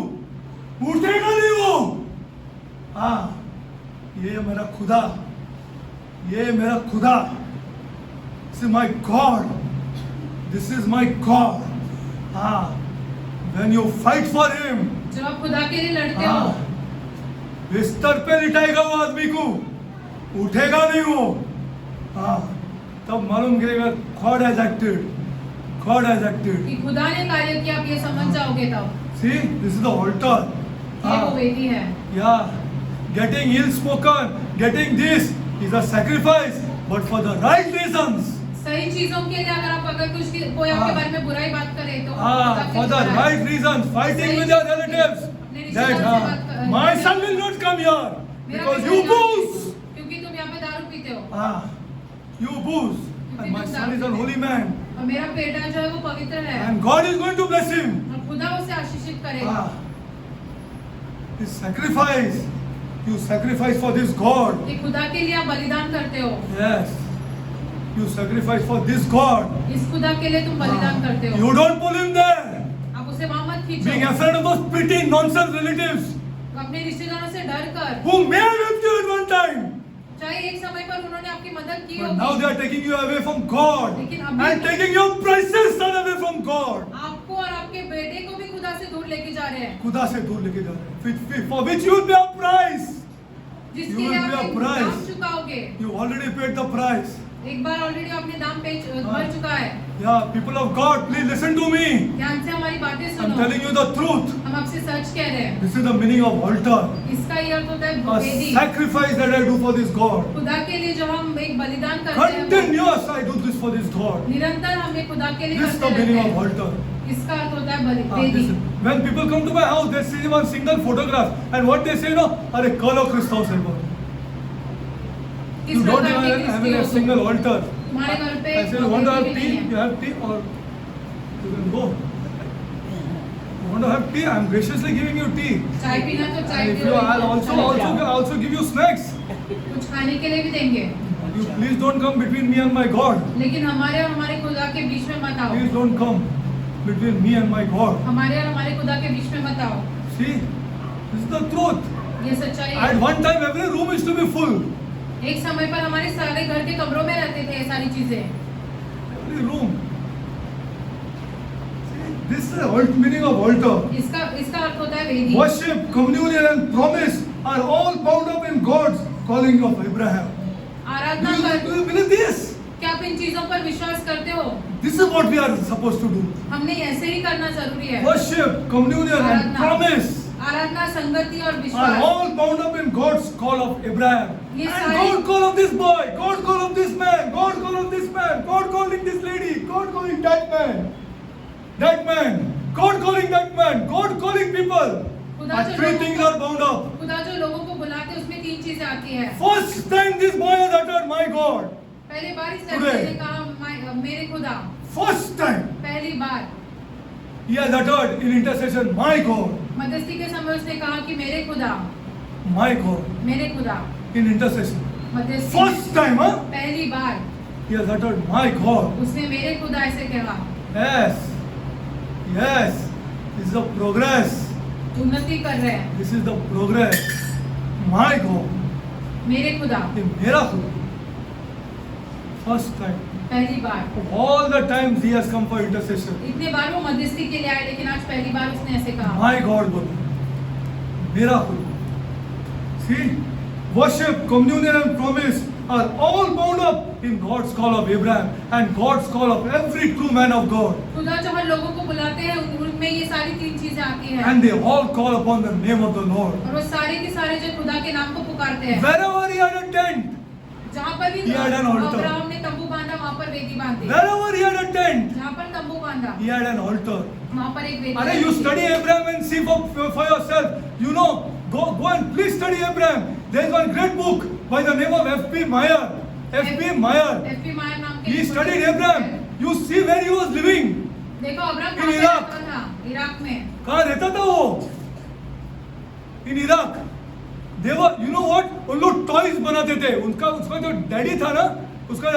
उठेगा नहीं वो. ये मेरा खुदा, ये मेरा खुदा, this is my God, this is my God. हाँ, when you fight for him, जब आप खुदा के लिए लड़ते हो, हाँ, बिस्तर पे लिटाएगा वो आदमी को, उठेगा नहीं वो. हाँ, तब मालूम करेगा God has acted, God has acted. कि खुदा ने कार्य किया, आप ये समझ जाओगे तब. See, this is the altar. ये वो वेदी है. Yeah, getting ill spoken, getting this is a sacrifice, but for the right reasons. सही चीजों के लिए अगर आप अगर कुछ कोई आपके बारे में बुराई बात करे तो For the right reasons, fighting with your relatives. That my son will not come here because you booze. क्योंकि तुम यहाँ पे दारू पीते हो. You booze. And my son is a holy man. और मेरा बेटा जो है वो पवित्र है. And God is going to bless him. और खुदा उसे आशीषित करेगा. His sacrifice. You sacrifice for this God. कि खुदा के लिए आप बलिदान करते हो. Yes. You sacrifice for this God. इस खुदा के लिए तुम बलिदान करते हो. You don't pull him there. आप उसे वहाँ मत खींचो. Being afraid of those petty nonsense relatives अपने रिश्तेदारों से डर कर. who may have helped you at one time. चाहे एक समय पर उन्होंने आपकी मदद की But होगी. now they are taking you away from God लेकिन अभी and taking your precious son away from God. आपको और आपके बेटे को भी खुदा से दूर लेके जा रहे हैं. खुदा से दूर लेके जा रहे हैं. For which you will pay a price. जिसके You लिए will pay आप a एक price. दाम चुकाओगे. You already paid the price. एक बार ऑलरेडी आपने दाम पे भर चुका है. Yeah, people of God, please listen to me. ध्यान से हमारी बातें I'm सुनो. telling you the truth. हम आपसे सच कह रहे हैं. This is the meaning of altar. इसका ये अर्थ होता है A वेदी. sacrifice that I do for this God. खुदा के लिए जब हम एक बलिदान करते हैं, Continuous I do this for this God. निरंतर हम एक खुदा के लिए This is the करते meaning रहते of हैं. altar. इसका अर्थ होता है वेदी. When people come to my house, they see one single photograph and what they say, no, अरे कलो क्रिस्टोस है बोल. किस You don't प्रकार के even have क्रिस्ती a हो तुम? single altar. तुम्हारे घर पे I say, you want to have भी tea? नहीं है. You have tea or you can go. You want to have tea? I'm graciously giving you tea. चाय पीना तो चाय And if पियो. you, I'll also give you snacks. कुछ खाने के लिए भी देंगे. You please don't come between me and my God. लेकिन हमारे और हमारे खुदा के बीच में मत आओ. Please don't come between me and my God. हमारे और हमारे खुदा के बीच में मत आओ. See, this is the truth. ये सच्चाई At है. one time, every room used to be full. एक समय पर हमारे सारे घर के कमरों में रहते थे ये सारी चीजें. Every room. See, this is the meaning of altar. इसका अर्थ होता है वेदी. Worship, communion, and promise are all bound up in God's calling of Abraham. Aradhana Do कर. you believe this? क्या आप इन चीजों पर विश्वास करते हो? This is what we are supposed to do. हमने ऐसे ही करना जरूरी है. Worship, communion, and Aradhana. promise आराधना, संगति और are विश्वास. all bound up in God's call of Abraham. ये And सारे- God call of this boy, God call of this man, God call of this man, God calling this lady, God calling that man, God calling that man, God calling people. खुदा And जो three लोगों things को- are bound up. खुदा जो लोगों को बुलाते हैं उसमें तीन चीजें आती है. First time this boy has uttered my God. पहली बार इस Today. लड़के ने कहा मेरे खुदा. First time पहली बार he has uttered in intercession, my God, मध्यस्थी के समय उसने कहा कि मेरे खुदा, my God, मेरे खुदा. in intercession. मध्यस्थी में First time, huh? पहली बार He has uttered my God. उसने मेरे खुदा ऐसे कहा. Yes, yes, this is the progress. उन्नति कर रहे हैं. This is the progress. My God. मेरे खुदा. ये मेरा खुदा. First time. पहली बार. Of all the times he has come for intercession. इतने बार वो मध्यस्थी के लिए आए लेकिन आज पहली बार उसने ऐसे कहा. My God बोला. मेरा खुदा. See, worship, communion and promise are all bound up in God's call of Abraham and God's call of every true man of God. खुदा जो हर लोगों को बुलाते हैं उनमें ये सारी तीन चीजें आती हैं. And they all call upon the name of the Lord. और वो सारे के सारे जो खुदा के नाम को पुकारते हैं. Wherever he had a tent, जहाँ पर भी He had an altar. Abraham ने तंबू बांधा वहाँ पर वेदी बांधी. wherever he had a tent, जहाँ पर तंबू बांधा he had an altar. वहाँ पर एक वेदी. Are you study Abraham and see for yourself. You know, go and please study Abraham. There is one great book by the name of F.P. Meyer. F.P. Meyer. FP मायर नाम के. He studied Abraham. You see where he was living. देखो Abraham In कहाँ पे Iraq. रहता था? Iraq में. कहाँ रहता था वो? In Iraq. They were, you know what? उन लोग टॉयज बनाते थे. उसका जो डैडी था ना, उसका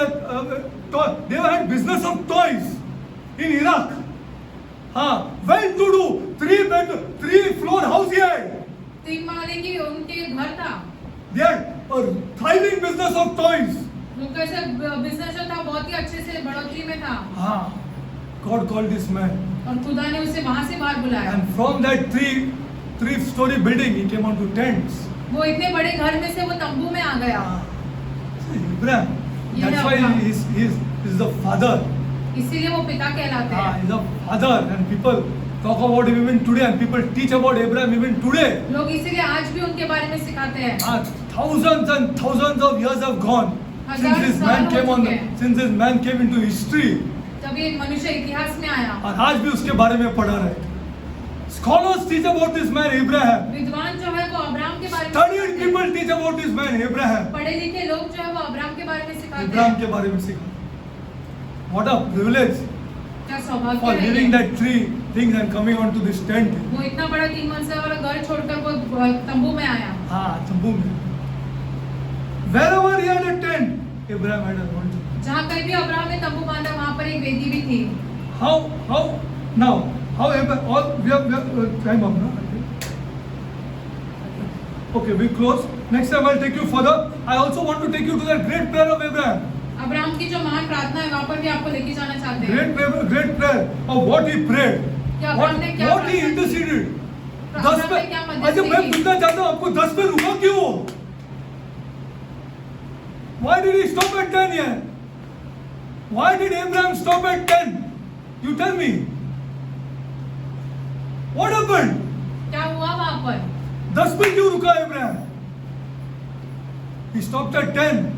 they had business of toys in Iraq. हाँ, well to do. 3 floor house he had. 3 माले की उनके घर था. They had a thriving business of toys. उनका ऐसा बिजनेस जो था बहुत ही अच्छे से बढ़ोतरी में था Ah, God called this man. और खुदा ने उसे वहां से बाहर बुलाया And from that three-story building, he came onto tents. वो इतने बड़े घर में से वो तंबू में आ गया See, Abraham. Yeah, That's why Abraham. he's the father. इसीलिए वो पिता कहलाते हैं He's the father, and people talk about him even today, and people teach about Abraham even today. लोग इसीलिए आज भी उनके बारे में सिखाते हैं Thousands and thousands of years have gone since this man came on, since this man came into history. जब ये मनुष्य इतिहास में आया और आज भी उसके बारे में पढ़ा रहे. Scholars teach about this man Abraham. विद्वान जो है वो अब्राहम के बारे में Studied सिखाते हैं। people teach about this man Abraham. पढ़े लिखे लोग जो है वो अब्राहम के बारे में सिखाते Abraham हैं के बारे में सीखा. What a privilege क्या सौभाग्य for है leaving ये। that tree things and coming onto this tent. वो इतना बड़ा 3 मंजिला वाला घर छोड़कर वो तंबू में आया हाँ, तंबू में. Wherever he had a tent, Abraham had a altar. जहाँ कहीं भी अब्राहम ने तंबू बांधा वहाँ पर एक वेदी भी थी How Abraham, all we have time up now. Okay, we close. Next time I'll take you further. I also want to take you to that great prayer of Abraham. Abraham की जो महान प्रार्थना है वहाँ पर भी आपको लेके जाना चाहते हैं Great prayer of what he prayed. क्या अब्राहम ने क्या What he प्रार्थना की? interceded. अब्राहम 10 ने पे क्या अच्छा मध्यस्थी मैं की? पूछना चाहता हूँ आपको 10 पे रुका क्यों? Why did he stop at 10 here? Why did Abraham stop at 10? You tell me. What happened? क्या हुआ वहाँ पर 10 पे क्यों रुका Abraham? He stopped at 10.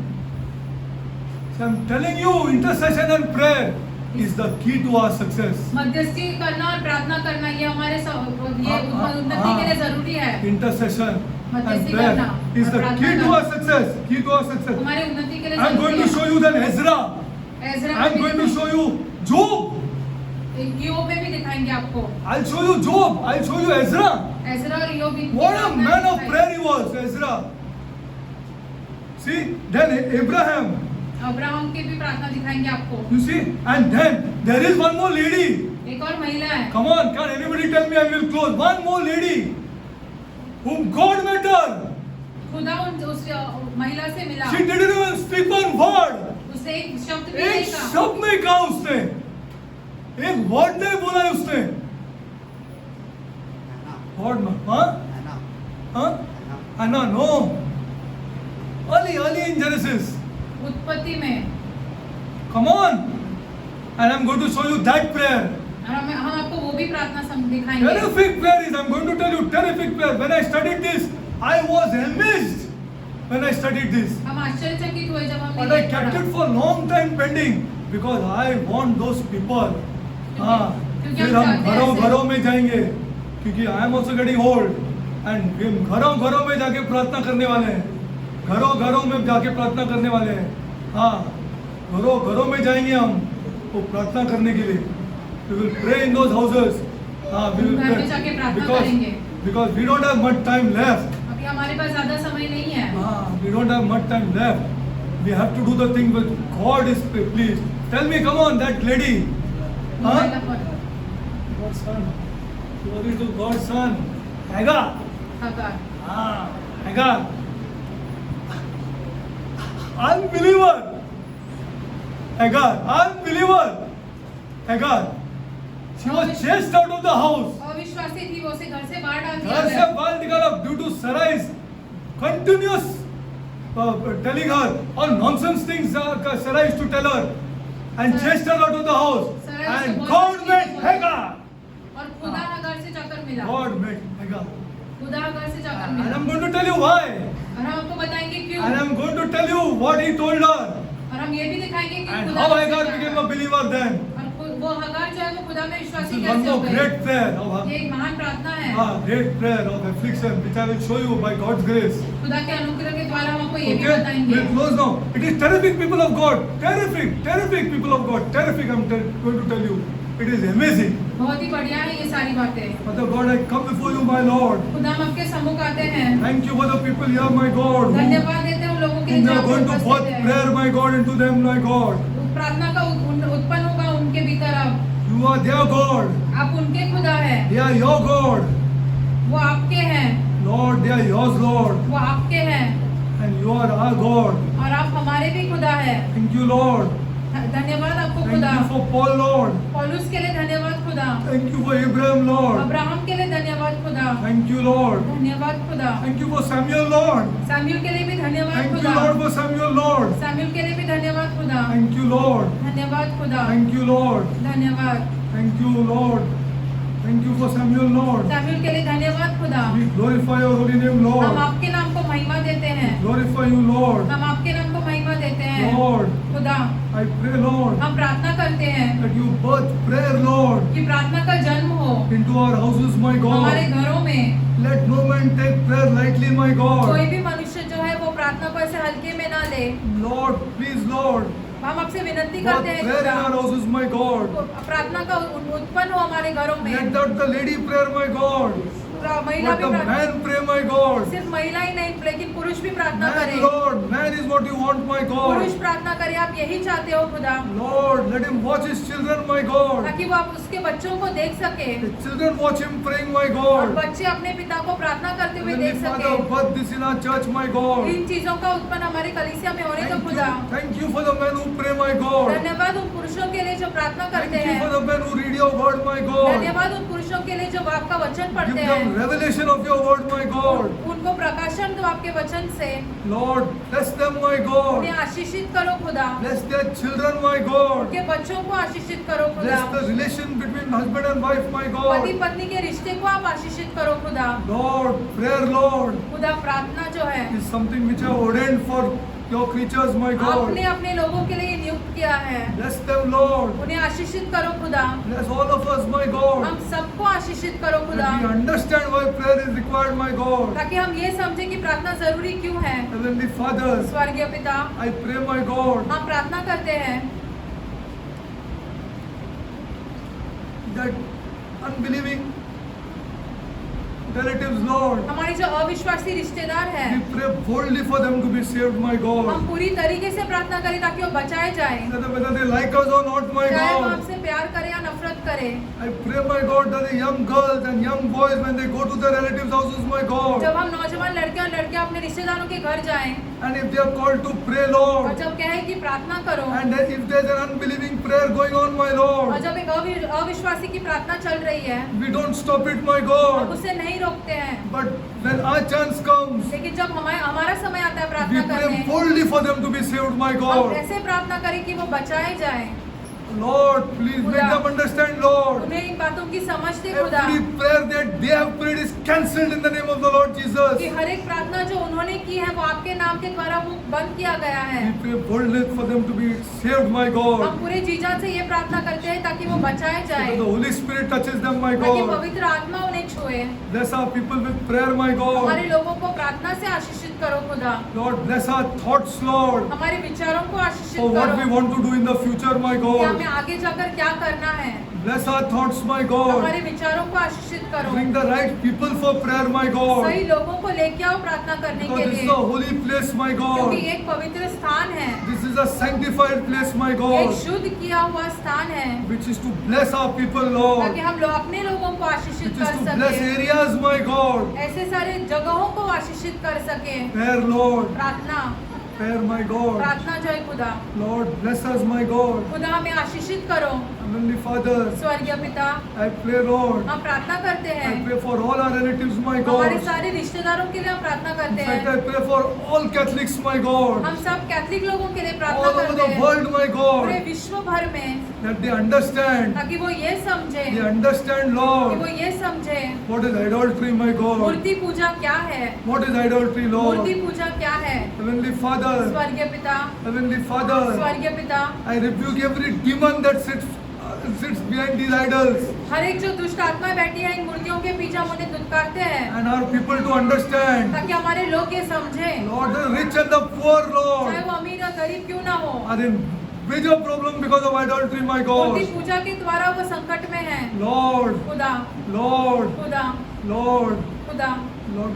So I'm telling you, intercession and prayer is the key to our success. मध्यस्थी करना और प्रार्थना करना ये हमारे ये हाँ, उन्नति हाँ। के लिए जरूरी है Intercession and मध्यस्थी prayer करना is और the प्रार्थना key to करना our success. Key to our success. हमारी उन्नति के लिए I'm going जरूरी to show है you then Ezra. Ezra I'm में going भी to show you Job. योग में भी दिखाएंगे आपको I'll show you Job. I'll show you Ezra. Ezra और योग भी What a man of prayer he was, Ezra. See, then Abraham. Abraham की भी प्रार्थना दिखाएंगे आपको You see, and then there is one more lady. एक और महिला है Come on, can anybody tell me I will close? One more lady whom God met her. खुदा उस महिला से मिला She didn't even speak one word. उसे एक शब्द भी नहीं एक कहा शब्द नहीं कहा उसने. एक वर्ड नहीं बोला है उसने. Word में, हाँ? हाँ? Anna, no. Early in Genesis. उत्पत्ति में Come on. And I'm going to show you that prayer. और हम आपको वो भी प्रार्थना दिखाएंगे Terrific prayer is, I'm going to tell you, terrific prayer. When I studied this, I was amazed when I studied this. हम आश्चर्यचकित हुए जब हमने But I ये kept पढ़ा। it for long time pending because I want those people. हाँ, क्योंकि फिर हम हम चाहते हैं घरों में जाएंगे क्योंकि I am also getting old and हम घरों में जाके प्रार्थना करने वाले हैं. घरों में जाके प्रार्थना करने वाले हैं. हाँ, घरों में जाएंगे हम वो प्रार्थना करने के लिए. We will pray in those houses. हाँ, we will घर में pray जाके प्रार्थना करेंगे। because we don't have much time left. अभी हमारे पास ज्यादा समय नहीं है We don't have much time left. We have to do the thing with God is pleased. Tell me, come on, that lady. Huh? God's son. Glory to God's son. Hagar. Hagar. Hagar. Unbeliever. Hagar. Hagar. She was chased out of the house. अविश्वासी थी वो उसे घर से बाहर डाल दिया घर से गया बाहर निकाला due to Sarai's continuous telling her all nonsense things Sarai used to tell her and chased her out of the house. Sarai And उससे God बहुत met चीजें Hagar. और खुदा हगर से जाकर मिला God met Hagar. खुदा हगर से जाकर And मिला I'm going to tell you why. और हम आपको बताएंगे क्यों And I'm going to tell you what he told her. और हम ये भी दिखाएंगे कि And खुदा how कैसे Hagar क्या became था। a believer then. और वो हगार जो है वो खुदा में This विश्वासी is one कैसे हो more गई great prayer of ये एक महान प्रार्थना है great prayer of affliction which I will show you by God's grace. खुदा के अनुग्रह के द्वारा हम आपको ये भी Okay, बताएंगे we'll close now. It is terrific, people of God. Terrific, people of God. Terrific, I'm going to tell you. It is amazing. बहुत ही बढ़िया है ये सारी बातें Father God, I come before you, my Lord. खुदा हम आपके सम्मुख आते हैं Thank you for the people here, my God. Who धन्यवाद देते हैं उन लोगों के लिए जो are आपके going to उपस्थित birth हैं। prayer, my God, into them, my God. प्रार्थना का उत्पन्न होगा उनके भीतर अब You are their God. आप उनके खुदा है They are your God. वो आपके हैं Lord, they are yours, Lord. वो आपके हैं and you are our God. और आप हमारे भी खुदा है। Thank you, Lord. धन्यवाद आपको Thank खुदा। you for Paul, Lord. पौलुस के लिए धन्यवाद खुदा। Thank you for Abraham, Lord. Abraham के लिए धन्यवाद खुदा। Thank you, Lord. धन्यवाद खुदा। Thank you for Samuel, Lord. Samuel के लिए भी धन्यवाद Thank you, खुदा। Lord, for Samuel, Lord. Samuel के लिए भी धन्यवाद खुदा। Thank you, Lord. धन्यवाद खुदा। Thank you, Lord. धन्यवाद। Thank you, Lord. Thank you for Samuel, Lord. Samuel के लिए धन्यवाद खुदा। We glorify your holy name, हम Lord. आपके नाम को महिमा देते हैं। Glorify you, Lord. हम आपके नाम को महिमा देते हैं Lord, खुदा। I pray, Lord, हम प्रार्थना करते हैं that you birth prayer, Lord, कि प्रार्थना का जन्म हो into our houses, my हमारे God. घरों में। Let no man take prayer lightly, my God. कोई भी मनुष्य जो है वो प्रार्थना को ऐसे हल्के में ना ले। Lord, please, Lord, हम आपसे विनती birth करते हैं prayer in खुदा, our houses, my God. प्रार्थना का उत्पन्न हो हमारे घरों में। Let not the lady prayer, my God. महिला Let भी the प्रार्थना, man pray, my God. सिर्फ महिला ही नहीं लेकिन पुरुष भी प्रार्थना Man, करे। Lord, man is what you want, my पुरुष God. प्रार्थना करे, आप यही चाहते हो खुदा, Lord, let him watch his children, my God. ताकि वो आप उसके बच्चों को देख सके The children watch him praying, my और God. बच्चे अपने पिता को प्रार्थना करते हुए Heavenly देख Father, सके। birth this in our church, my God. इन चीजों का उत्पन्न हमारे कलीसिया में होने को खुदा। Thank you for the men who pray, my God. धन्यवाद उन पुरुषों के लिए जो प्रार्थना Thank करते you for हैं। the men who read your word, my God. धन्यवाद उन पुरुषों के लिए जो आपका वचन Give पढ़ते them हैं। revelation of your word, my God. उनको प्रकाशन दो आपके वचन से। Lord, bless them, my God. उन्हें आशीषित करो खुदा, Bless their children, my God. उनके बच्चों को आशीषित करो खुदा, Bless the relation between husband and wife, my पति God. पत्नी के रिश्ते को आप आशीषित करो खुदा। Lord, prayer, Lord, खुदा प्रार्थना जो है is something which I ordained for your creatures, my God. आपने अपने लोगों के लिए नियुक्त किया है। Bless them, Lord. उन्हें आशीषित करो खुदा, Bless all of us, my God. हम सबको आशीषित करो खुदा, That we understand why prayer is required, my God. ताकि हम ये समझे कि प्रार्थना जरूरी क्यों है। Heavenly Father, स्वर्गीय पिता, I pray, my God, हम प्रार्थना करते हैं that unbelieving relatives, Lord, हमारे जो अविश्वासी रिश्तेदार हैं, we pray boldly for them to be saved, my God. हम पूरी तरीके से प्रार्थना करें ताकि वो बचाए जाए, Whether they like us or not, my चाहे वो God. हमसे प्यार करे या नफरत करे। I pray, my God, that the young girls and young boys, when they go to their relatives' houses, my God, जब हम नौजवान लड़के और लड़कियां अपने रिश्तेदारों के घर जाएं and if they are called to pray, और Lord, जब कहे कि प्रार्थना करो, and then if there's an unbelieving prayer going on, my और Lord, जब एक अविश्वासी की प्रार्थना चल रही है, we don't stop it, my हम God. उसे नहीं रोकते हैं, But when our chance comes, लेकिन जब हमारा समय आता है we प्रार्थना pray करने, boldly for them to be saved, my हम God. ऐसे प्रार्थना करें कि वो बचाए जाएं। Lord, please make them understand, Lord. उन्हें इन बातों की समझ दे खुदा, Every prayer that they have prayed is cancelled in the name of the Lord कि Jesus. हर एक प्रार्थना जो उन्होंने की है वो आपके नाम के द्वारा वो बंद किया गया है। We pray boldly for them to be saved, my हम God. पूरे जी जान से ये प्रार्थना करते हैं ताकि वो बचाए जाए, That the Holy Spirit touches them, my ताकि God. पवित्र आत्मा उन्हें छुए। Bless our people with prayer, my हमारे God. लोगों को प्रार्थना से आशीषित करो खुदा, Lord, bless our thoughts, Lord, हमारे विचारों को for आशीषित what we करो want to do in the future, my कि God. हमें आगे जाकर क्या करना है। Bless our thoughts, my God. हमारे विचारों को आशीषित करो, Bring the right people for prayer, my God. सही लोगों को लेके आओ प्रार्थना करने Because के this is लिए, a holy place, my क्योंकि God. एक पवित्र स्थान है, This is a sanctified place, my एक God, शुद्ध किया हुआ स्थान है, which is to bless our people, Lord, ताकि हम लोग अपने लोगों को आशीषित which is कर to bless सके, areas, my God. ऐसे सारे जगहों को आशीषित कर सके। Prayer, Lord, प्रार्थना prayer, my God. प्रार्थना जो है खुदा, Lord, bless us, my God. खुदा हमें आशीषित करो। Heavenly Father, स्वर्गीय पिता, I pray, Lord, हम प्रार्थना करते I हैं, pray for all our relatives, my हमारे God. सारे रिश्तेदारों के लिए हम प्रार्थना In करते fact, हैं, I pray for all Catholics, my God, हम सब कैथलिक लोगों के लिए all प्रार्थना over करते the हैं, world, my पूरे God, विश्व भर में, that they understand, ताकि वो ये समझे, they understand, कि वो Lord, ये समझे what is idolatry, my God. मूर्ति पूजा क्या है, What is idolatry, Murthy Lord? पूजा क्या है। Heavenly Father, स्वर्गीय पिता, Heavenly Father, स्वर्गीय पिता, I rebuke every demon that sits behind these idols, हर एक जो दुष्ट आत्मा बैठी है इन मूर्तियों के पीछे हम उन्हें दुत्कारते हैं, and our people to understand, ताकि हमारे लोग ये समझें, Lord, the rich and the poor, चाहे Lord, वो अमीर या गरीब क्यों ना हो, are in major problem because of idolatry, my Murthy God. पूजा के द्वारा वो संकट में है। Lord, खुदा, Lord, खुदा, Lord, खुदा, Lord,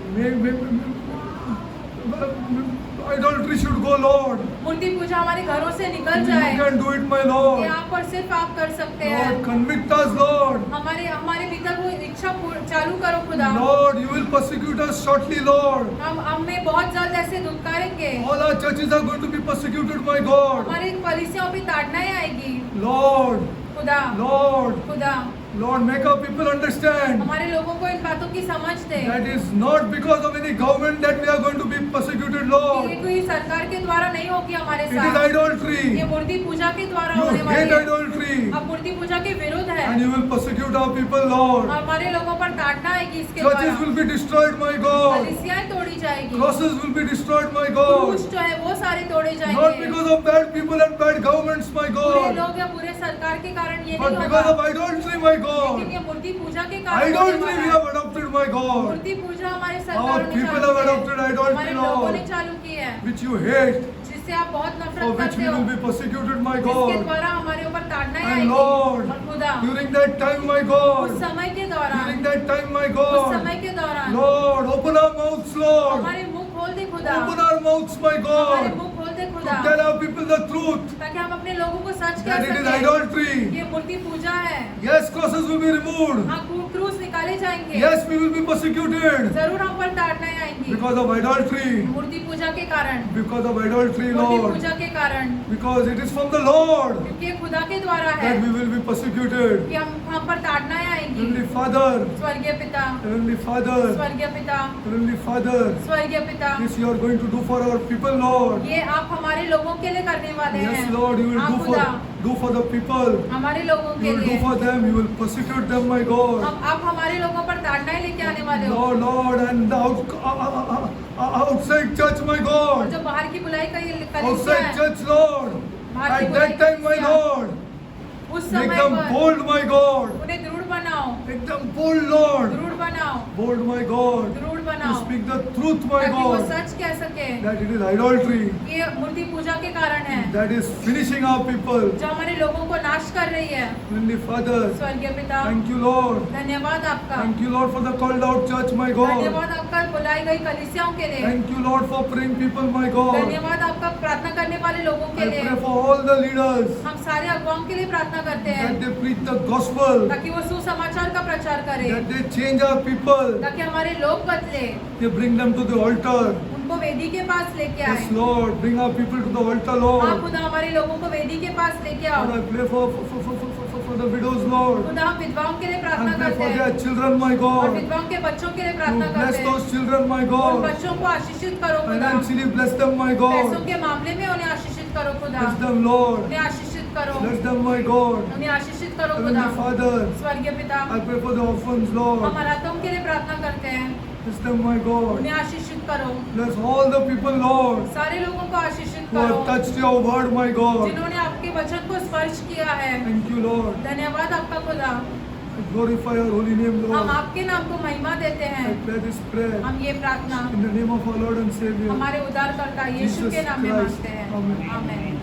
idolatry should go, Lord. मूर्ति पूजा हमारे घरों से निकल Only जाए। you can do it, my ये Lord. आप और सिर्फ आप कर सकते Lord, हैं। convict us, Lord. हमारे भीतर वो इच्छा चालू करो खुदा। Lord, you will persecute us shortly, Lord. हम हमें बहुत जल्द ऐसे धुतकारेंगे। All our churches are going to be persecuted, my God. हमारी कलीसियाओं पे ताड़नाएं आएगी। Lord, खुदा Lord, खुदा Lord, make our people understand हमारे लोगों को इन बातों की समझ दे that is not because of any government that we are going to be persecuted, कि Lord. ये कोई सरकार के द्वारा नहीं होगी हमारे It is साथ। idolatry. ये मूर्ति पूजा के द्वारा You होने वाली hate है। idolatry. अब मूर्ति पूजा के विरुद्ध है। And you will persecute our people, Lord. हमारे लोगों पर ताड़ना आएगी इसके Churches द्वारा। will be destroyed, my God. कलीसियाएं तोड़ी जाएगी। Crosses will be destroyed, my God. क्रूस जो है वो सारे तोड़े Not जाएंगे। because of bad people and bad governments, my बुरे God. लोग या बुरे सरकार के कारण ये But नहीं because of होगा। idolatry, my God. लेकिन ये मूर्ति पूजा के कारण होने Idolatry वाला we है। have adopted, my God. मूर्ति पूजा हमारे Our सरकारों ने people चालू have की adopted है। idolatry, हमारे लोगों ने Lord. चालू की है, Which you hate, जिससे आप बहुत for नफरत which करते we हो, will be persecuted, my जिसके God. द्वारा हमारे ऊपर ताड़नाएं And आएगी। Lord, और खुदा during that time, my उस God, समय के दौरान during that time, my उस God, समय के दौरान Lord, open our mouths, Lord. हमारे मुंह खोल दे खुदा, Open our mouths, my हमारे God, मुंह खोल दे to खुदा, tell our people the truth, ताकि हम अपने लोगों को सच कह that it is सकें। idolatry. ये मूर्ति पूजा है। Yes, crosses will be removed. हाँ, क्रूस निकाले जाएंगे। Yes, we will be persecuted जरूर हम पर ताड़नाएं आएंगी because of idolatry. मूर्ति पूजा के कारण, Because of idolatry, Murthy Lord. पूजा के कारण, Because it is from the Lord क्योंकि ये खुदा के द्वारा है that we will be persecuted. कि हम पर ताड़नाएं आएंगी। Heavenly Father, स्वर्गीय पिता, Heavenly Father, स्वर्गीय पिता, Heavenly Father, स्वर्गीय पिता, this you are going to do for our people, Lord. ये आप हमारे लोगों के लिए करने वाले Yes, हैं। Lord, you will हाँ, do खुदा, for the people. हमारे लोगों You के will do लिए for them. You will persecute them, my God. आप हमारे लोगों पर ताड़नाएं लेके आने वाले हो। Lord, Lord, and the outside church, my और God. जो बाहर की बुलाई कलीसिया Outside है, church, Lord. बाहर की At बुलाई that time, my कलीसिया, Lord. उस Make समय them पर bold, my God. उन्हें दृढ़ बनाओ, Make them bold, Lord. दृढ़ बनाओ, Bold, my God. दृढ़ To बनाओ, speak the truth, my ताकि वो God. सच कह सके। That it is idolatry. ये मूर्ति पूजा के कारण है That is finishing our people. जो हमारे लोगों को नाश कर रही है। Heavenly Father, स्वर्गीय पिता, thank you, Lord. धन्यवाद आपका, Thank you, Lord, for the called out church, my God. धन्यवाद आपका बुलाई गई कलीसियाओं के लिए, Thank you, Lord, for praying people, my God. धन्यवाद आपका प्रार्थना करने वाले लोगों के I लिए। pray for all the leaders हम सारे अगुवाओं के लिए प्रार्थना करते हैं that they preach the gospel, ताकि वो सुसमाचार का प्रचार करें, that they change our people, ताकि हमारे लोग बदले, they bring them to the altar. उनको वेदी के पास लेके Yes, आए। Lord, bring our people to the altar, हाँ Lord. खुदा, हमारे लोगों को वेदी के पास लेके आओ। Lord, I pray for the widows, Lord. खुदा, हम विधवाओं के लिए I प्रार्थना pray करते for हैं their children, my और God. विधवाओं के बच्चों के लिए You प्रार्थना bless करते हैं। those children, my उन God. बच्चों को आशीषित करो खुदा, Financially bless them, my पैसों God. के मामले में उन्हें आशीषित करो खुदा, Bless them, Lord. उन्हें आशीषित करो, Bless them, my God. उन्हें आशीषित करो खुदा। Heavenly Father, स्वर्गीय पिता, I pray for the orphans, Lord. हम अनाथों के लिए प्रार्थना करते हैं, Bless them, my God. उन्हें आशीषित करो। Bless all the people, Lord, सारे लोगों को आशीषित who have करो touched your word, my God. जिन्होंने आपके वचन को स्पर्श किया है। Thank you, Lord. धन्यवाद आपका खुदा, I glorify your holy name, हम Lord. आपके नाम को महिमा देते I हैं। pray this prayer हम ये प्रार्थना in the name of our Lord and Savior, हमारे उद्धारकर्ता यीशु Jesus के नाम में Christ. मांगते हैं। Amen. आमीन।